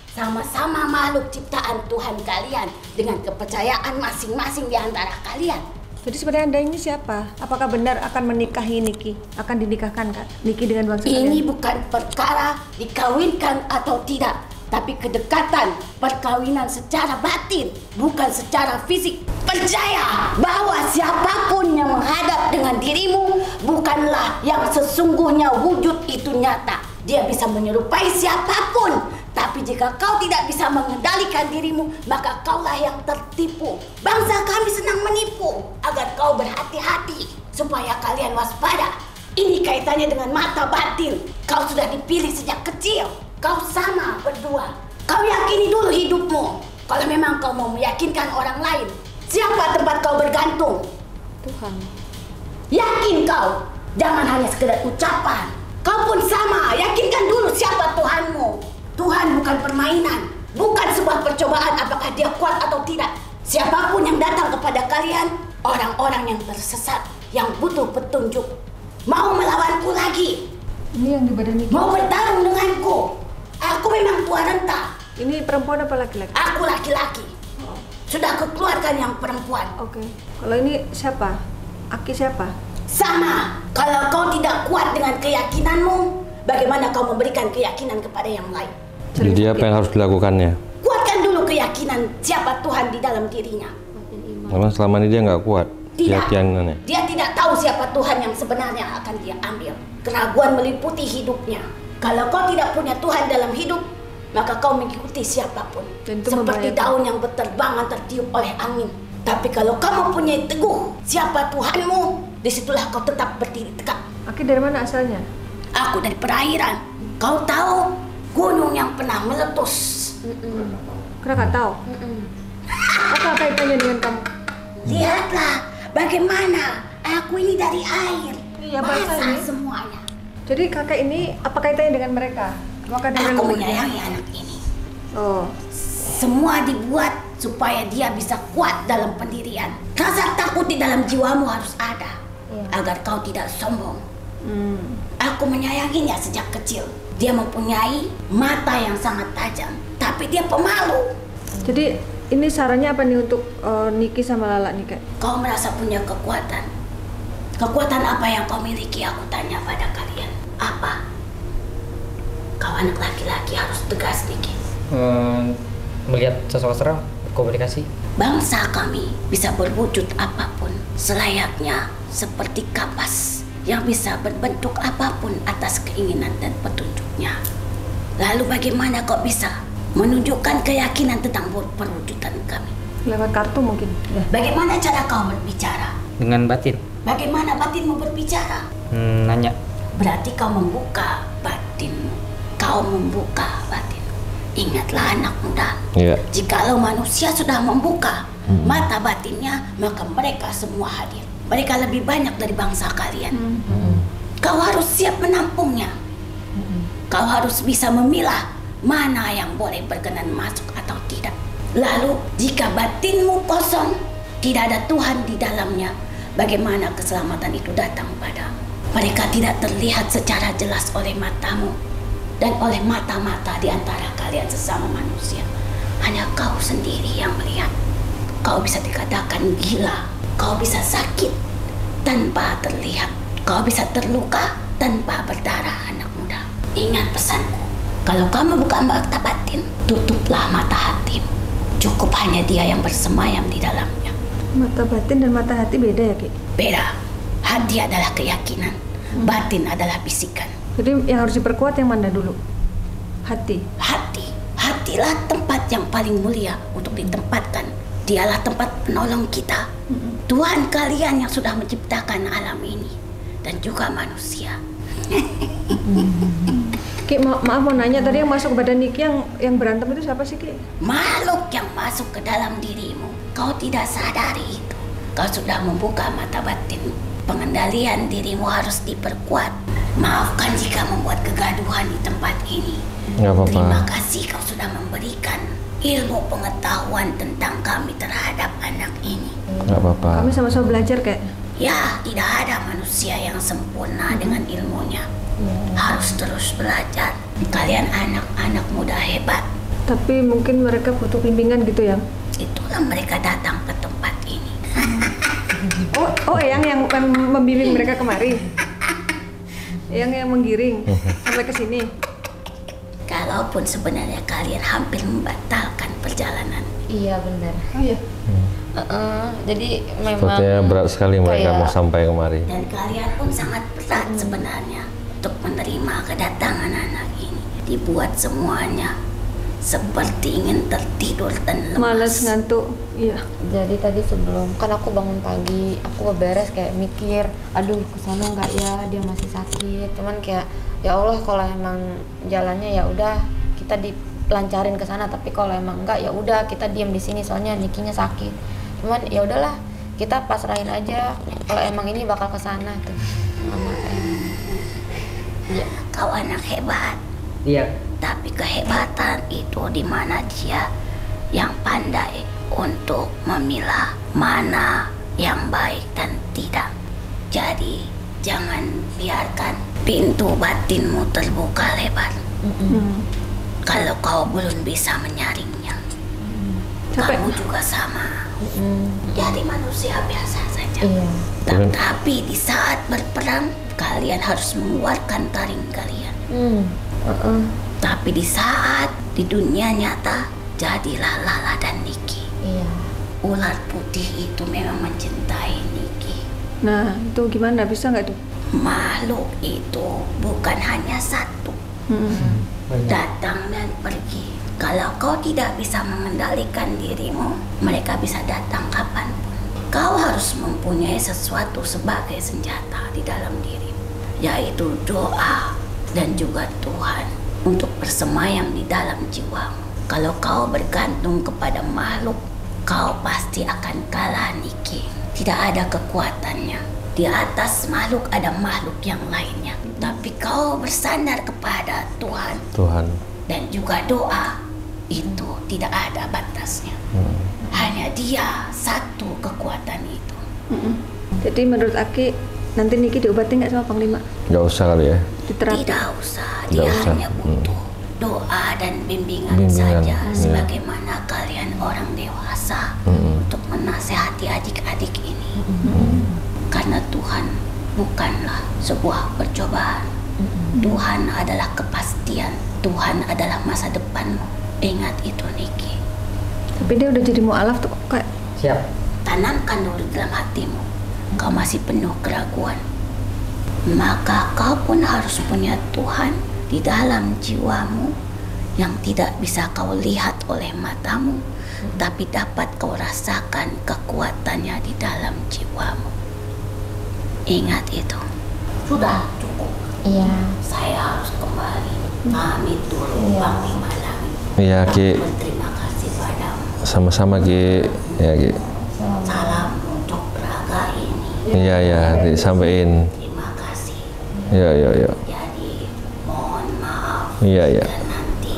Sama-sama makhluk ciptaan Tuhan kalian. Dengan kepercayaan masing-masing di antara kalian. Jadi sebenarnya Anda ini siapa? Apakah benar akan menikahi Niki? Akan dinikahkan Kak? Niki dengan bangsa Ini kalian? bukan perkara dikawinkan atau tidak, tapi kedekatan perkawinan secara batin, bukan secara fisik. Percaya bahwa siapapun yang menghadap dengan dirimu bukanlah yang sesungguhnya wujud itu nyata. Dia bisa menyerupai siapapun, tapi jika kau tidak bisa mengendalikan dirimu, maka kaulah yang tertipu. Bangsa kami senang menipu agar kau berhati-hati supaya kalian waspada. Ini kaitannya dengan mata batin. Kau sudah dipilih sejak kecil. Kau sama berdua. Kau yakini dulu hidupmu. Kalau memang kau mau meyakinkan orang lain, siapa tempat kau bergantung? Tuhan. Yakin kau. Jangan hanya sekedar ucapan. Kau pun sama. Yakinkan dulu siapa Tuhanmu. Tuhan bukan permainan. Bukan sebuah percobaan apakah dia kuat atau tidak. Siapapun yang datang kepada kalian, orang-orang yang tersesat, yang butuh petunjuk, mau melawanku lagi, Ini yang di badan Niki. mau bertarung denganku. Aku memang tua renta. Ini perempuan apa laki-laki? Aku laki-laki. Sudah kukeluarkan yang perempuan. Oke. Kalau ini siapa? Aki siapa? Sama. Kalau kau tidak kuat dengan keyakinanmu, bagaimana kau memberikan keyakinan kepada yang lain? Jadi apa yang harus dilakukannya? Kuatkan dulu keyakinan siapa Tuhan di dalam dirinya. Karena selama ini dia nggak kuat keyakinannya. Dia tidak tahu siapa Tuhan yang sebenarnya akan dia ambil. Keraguan meliputi hidupnya. Kalau kau tidak punya Tuhan dalam hidup, maka kau mengikuti siapapun. Dan itu Seperti membahayakan. daun yang berterbangan tertiup oleh angin. Tapi kalau kamu punya teguh siapa Tuhanmu, disitulah kau tetap berdiri tegak. Aki dari mana asalnya? Aku dari perairan. Kau tahu gunung yang pernah meletus? Kira-kira tahu. Apa kaitannya dengan kamu? Lihatlah bagaimana aku ini dari air. Iya, basah basah ini. semuanya. Jadi kakak ini apa kaitannya dengan mereka? Apakah dengan Aku leluhurnya? menyayangi anak ini. Oh, Semua dibuat supaya dia bisa kuat dalam pendirian. Rasa takut di dalam jiwamu harus ada, agar kau tidak sombong. Aku menyayanginya sejak kecil. Dia mempunyai mata yang sangat tajam, tapi dia pemalu. jadi ini sarannya apa nih untuk Niki sama Lala nih, Kak? Kau merasa punya kekuatan. Kekuatan apa yang kau miliki? Aku tanya pada kalian. Apa? Kau anak laki-laki harus tegas dikit. Melihat sosok serem, komunikasi. Bangsa kami bisa berwujud apapun, selayaknya seperti kapas yang bisa berbentuk apapun atas keinginan dan petunjuknya. Lalu bagaimana kau bisa menunjukkan keyakinan tentang perwujudan kami? Lewat kartu mungkin. Ya. Bagaimana cara kau berbicara? Dengan batin. Bagaimana batinmu berbicara? Nanya. Berarti kau membuka batinmu. Kau membuka batin. Ingatlah anak muda. Iya. Jikalau manusia sudah membuka mata batinnya, maka mereka semua hadir. Mereka lebih banyak dari bangsa kalian. Kau harus siap menampungnya. Kau harus bisa memilah mana yang boleh berkenan masuk atau tidak. Lalu jika batinmu kosong, tidak ada Tuhan di dalamnya, bagaimana keselamatan itu datang padamu? Mereka tidak terlihat secara jelas oleh matamu dan oleh mata-mata di antara kalian sesama manusia. Hanya kau sendiri yang melihat. Kau bisa dikatakan gila. Kau bisa sakit tanpa terlihat. Kau bisa terluka tanpa berdarah, anak muda. Ingat pesanku. Kalau kamu buka mata batin, tutuplah mata hatimu. Cukup hanya Dia yang bersemayam di dalamnya. Mata batin dan mata hati beda ya, Ki? Beda. Hati adalah keyakinan. Batin adalah bisikan. Jadi yang harus diperkuat yang mana dulu? Hati. Hati. Hatilah tempat yang paling mulia untuk ditempatkan. Dialah tempat penolong kita. Tuhan kalian yang sudah menciptakan alam ini dan juga manusia. Ki, maaf mau nanya, tadi yang masuk ke badan Niki yang berantem itu siapa sih, Ki? Makhluk yang masuk ke dalam dirimu. Kau tidak sadari itu. Kau sudah membuka mata batin. Pengendalian dirimu harus diperkuat. Maafkan jika membuat kegaduhan di tempat ini. Nggak apa-apa. Terima kasih kau sudah memberikan ilmu pengetahuan tentang kami terhadap anak ini. Nggak apa-apa. Kami sama-sama belajar, Kak. Ya, tidak ada manusia yang sempurna dengan ilmunya. Harus terus belajar. Kalian anak-anak muda hebat. Tapi mungkin mereka butuh bimbingan gitu ya? Itulah mereka datang ke tempat ini. Oh, yang membimbing mereka kemari. Yang menggiring sampai ke sini. Kalaupun sebenarnya kalian hampir membatalkan perjalanan. Iya benar. Oh iya. Jadi memang Sepertinya berat sekali mereka kayak- mau sampai kemari. Dan kalian pun sangat berat sebenarnya untuk menerima kedatangan anak ini. Dibuat semuanya seperti ingin tertidur dan lemas. Males ngantuk. Iya. Jadi tadi sebelum kan aku bangun pagi, aku beberes kayak mikir, aduh kesana nggak ya, dia masih sakit. Cuman kayak ya Allah kalau emang jalannya ya udah kita dilancarin ke sana, tapi kalau emang enggak ya udah kita diam di sini soalnya Nikinya sakit. Cuman ya udahlah kita pasrahin aja kalau emang ini bakal ke sana tuh. Mama Iya. Kau anak hebat. Iya. Tapi kehebatan itu di mana dia yang pandai untuk memilah mana yang baik dan tidak. Jadi jangan biarkan pintu batinmu terbuka lebar. Kalau kau belum bisa menyaringnya, kamu juga sama. Jadi manusia biasa saja. Iya. Tetapi di saat berperang, kalian harus mengeluarkan taring kalian. Tapi di saat di dunia nyata, jadilah Lala dan Niki. Iya. Ular putih itu memang mencintai Niki. Nah, itu gimana? Bisa nggak tuh? Makhluk itu bukan hanya satu. Datang dan pergi. Kalau kau tidak bisa mengendalikan dirimu, mereka bisa datang kapanpun. Kau harus mempunyai sesuatu sebagai senjata di dalam dirimu, yaitu doa dan juga Tuhan untuk bersemayam di dalam jiwamu. Kalau kau bergantung kepada makhluk, kau pasti akan kalah, Niki. Tidak ada kekuatannya. Di atas makhluk ada makhluk yang lainnya. Tapi kau bersandar kepada Tuhan Tuhan. dan juga doa. itu tidak ada batasnya. Hanya dia satu kekuatan itu. Jadi menurut Aki nanti Niki diobati nggak sama Panglima? Nggak usah kali ya. Diterapi? Tidak usah, Nggak dia usah. hanya butuh doa dan bimbingan Bimbingan, saja, iya. sebagaimana kalian orang dewasa untuk menasehati adik-adik ini. Karena Tuhan bukanlah sebuah percobaan. Tuhan adalah kepastian. Tuhan adalah masa depanmu. Ingat itu, Niki. Tapi dia udah jadi mu'alaf tuh kok. Siap. Tanamkan dulu dalam hatimu. Kau masih penuh keraguan. Maka kau pun harus punya Tuhan di dalam jiwamu yang tidak bisa kau lihat oleh matamu, tapi dapat kau rasakan kekuatannya di dalam jiwamu. Ingat itu. Sudah cukup. Iya. Saya harus kembali. Pamit dulu, Panglima Langit. Iya Ki, Berterima kasih padamu. sama-sama Ki. Ya Ki. Salam untuk Braga ini. Iya ya, disampaikan. Terima kasih. Iya iya iya. Jadi mohon maaf Iya iya. dan nanti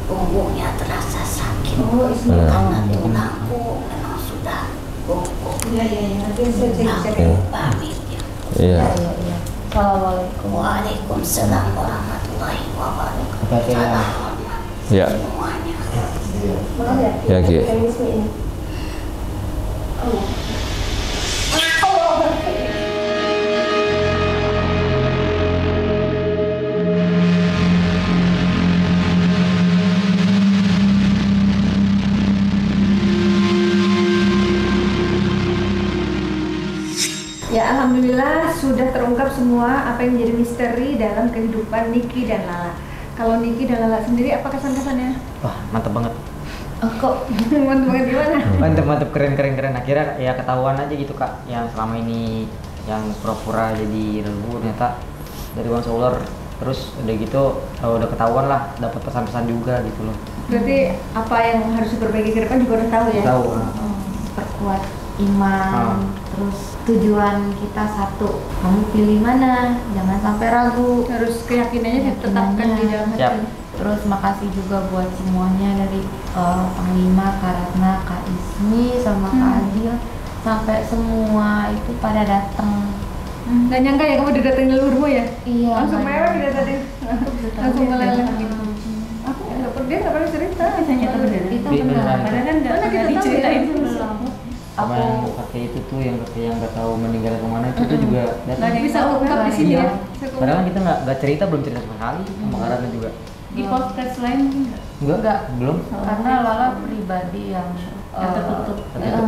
punggungnya terasa sakit Benar. karena tulangku memang sudah bungkuk. Aku pamit ya. Iya. Assalamualaikum. Waalaikumsalam warahmatullahi wabarakatuh. Oke, ya. Salam hormat Ya. semuanya. Ya Ki. Ya alhamdulillah sudah terungkap semua apa yang menjadi misteri dalam kehidupan Niki dan Lala. Kalau Niki dan Lala sendiri apa kesan-kesannya? Wah, mantep banget. Kok mantap banget gimana? Mantep, keren. Akhirnya ya ketahuan aja gitu Kak, yang selama ini yang pura-pura jadi regu ternyata dari bangsa ular. Terus udah gitu udah ketahuan lah, dapat pesan-pesan juga gitu loh. Berarti apa yang harus diperbaiki ke depan juga udah tahu ya? Tahu. Perkuat iman, terus tujuan kita satu. Kamu pilih mana? Jangan sampai ragu. Harus keyakinannya ditetapkan di dalam hati. Siap. Terus makasih juga buat semuanya dari Panglima, Kak Ratna, Kak Ismi, sama Kak Adil, sampai semua itu pada datang. Gak nyangka ya kamu didatengin leluhurmu ya? Iya. Langsung mewah dia tadi. Langsung meleleh. Aku nggak pernah, dia nggak pernah cerita. Itu Beneran. benar. Padahal kan nggak pernah diceritain belum. Sama yang kakek itu tuh yang nggak tahu meninggal kemana itu tuh juga datang. Nggak bisa ungkap di sini ya. Padahal kan kita nggak cerita, belum cerita sama sekali sama Karana juga. Di podcast lain Enggak, belum. Karena Lala pribadi yang Tertutup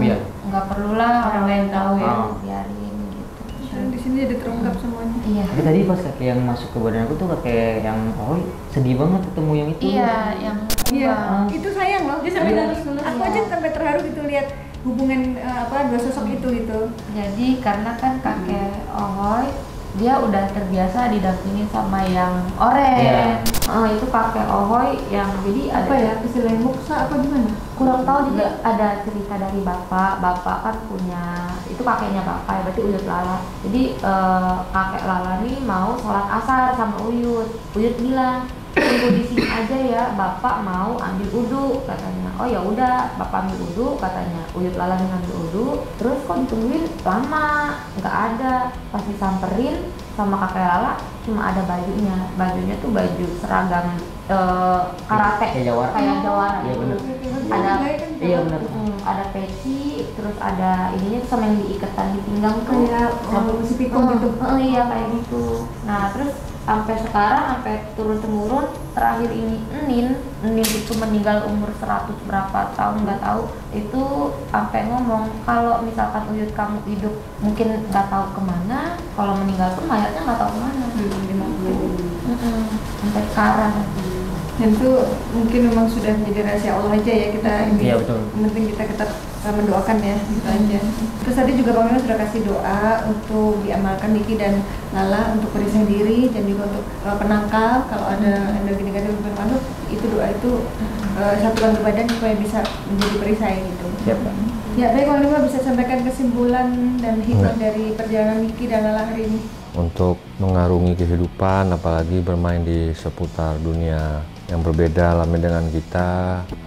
ya. nggak perlulah orang lain tahu ya, Ah. biarin gitu. Dan di sini jadi terungkap semuanya. Iya. Tapi tadi pas kakek yang masuk ke badan aku tuh kakek yang sedih banget ketemu yang itu. Iya, yang Iya, Bang. itu sayang loh. Dia sampai nangis-nangis. Aku aja sampai terharu gitu lihat hubungan dua sosok itu gitu. Jadi karena kan kakek Ohoy dia udah terbiasa didampingin sama yang oren. Iya. Itu kakek Ohoy yang jadi Apa ada ya? Istilahnya muksa apa gimana? kurang tahu juga ada cerita dari bapak kan punya itu kakeknya bapak ya, berarti Uyut Lala. Jadi kakek Lala nih mau sholat asar sama Uyut bilang tunggu di sini aja ya, bapak mau ambil udu katanya. Oh ya udah, bapak ambil udu katanya. Uyut Lala nih ngambil udu, terus kok ditungguin lama nggak ada. Pas disamperin sama kakek Lala cuma ada bajunya tuh baju seragam karate Kayak jawara. kayak jawara. Iya bener. Ada Iya bener. ada peci, terus ada ininya tuh sama yang diikatan di pinggang tuh Kayak si pikul gitu. iya kayak gitu. Nah terus sampai sekarang sampai turun temurun terakhir ini Enin itu meninggal umur 100 berapa tahun nggak tahu, itu sampai ngomong kalau misalkan Uyut kamu hidup mungkin nggak tahu kemana, kalau meninggal pun mayatnya nggak tahu kemana. Sampai sekarang. Dan itu mungkin memang sudah menjadi rahasia Allah aja ya kita ini. Iya, betul. Yang penting kita tetap mendoakan ya gitu aja. Terus tadi juga Pak Mino sudah kasih doa untuk diamalkan Niki dan Lala untuk perisai diri dan juga untuk penangkal kalau ada energi negatif yang masuk, itu doa itu satukan ke badan supaya bisa menjadi perisai gitu. Siap, Pak. Ya baik, Pak Mino bisa sampaikan kesimpulan dan hikmah dari perjalanan Niki dan Lala hari ini. Untuk mengarungi kehidupan, apalagi bermain di seputar dunia yang berbeda alamnya dengan kita,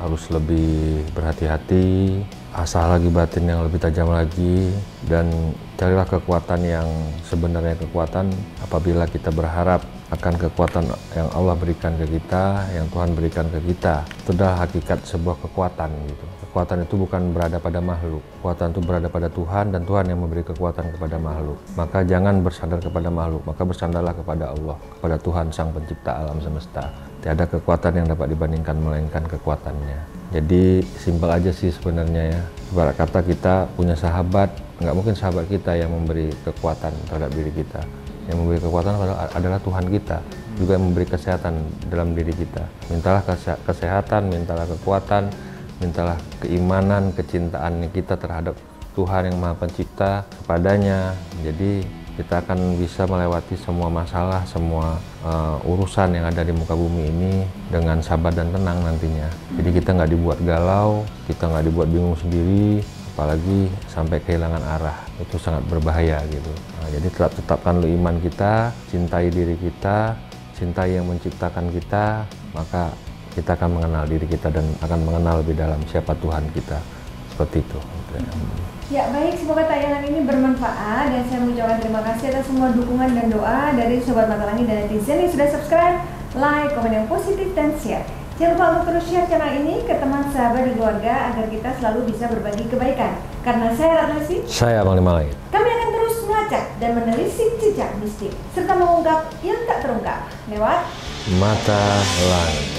harus lebih berhati-hati, asah lagi batin yang lebih tajam lagi, dan carilah kekuatan yang sebenarnya kekuatan apabila kita berharap akan kekuatan yang Allah berikan ke kita, yang Tuhan berikan ke kita. Itu adalah hakikat sebuah kekuatan gitu. Kekuatan itu bukan berada pada makhluk. Kekuatan itu berada pada Tuhan, dan Tuhan yang memberi kekuatan kepada makhluk. Maka jangan bersandar kepada makhluk, maka bersandarlah kepada Allah, kepada Tuhan Sang Pencipta alam semesta. Tiada kekuatan yang dapat dibandingkan melainkan kekuatannya. Jadi simpel aja sih sebenarnya ya. Ibarat kata kita punya sahabat, nggak mungkin sahabat kita yang memberi kekuatan terhadap diri kita. Yang memberi kekuatan adalah Tuhan kita, juga yang memberi kesehatan dalam diri kita. Mintalah kesehatan, mintalah kekuatan, mintalah keimanan, kecintaan kita terhadap Tuhan yang Maha Pencipta kepadanya. Jadi kita akan bisa melewati semua masalah, semua urusan yang ada di muka bumi ini dengan sabar dan tenang nantinya. Jadi kita nggak dibuat galau, kita nggak dibuat bingung sendiri, apalagi sampai kehilangan arah. Itu sangat berbahaya gitu. Jadi tetapkan iman kita, cintai diri kita, cintai yang menciptakan kita, maka kita akan mengenal diri kita dan akan mengenal lebih dalam siapa Tuhan kita. Seperti itu. Ya baik, semoga tayangan ini bermanfaat dan saya mengucapkan terima kasih atas semua dukungan dan doa dari Sobat Mata Langit dan netizen yang sudah subscribe, like, komen yang positif, dan share. Jangan lupa untuk terus share channel ini ke teman, sahabat, dan keluarga agar kita selalu bisa berbagi kebaikan. Karena saya Ratnasi, saya Abang Lima Langit. Kami akan terus melacak dan menelisik jejak mistik serta mengungkap yang tak terungkap lewat Mata Langit.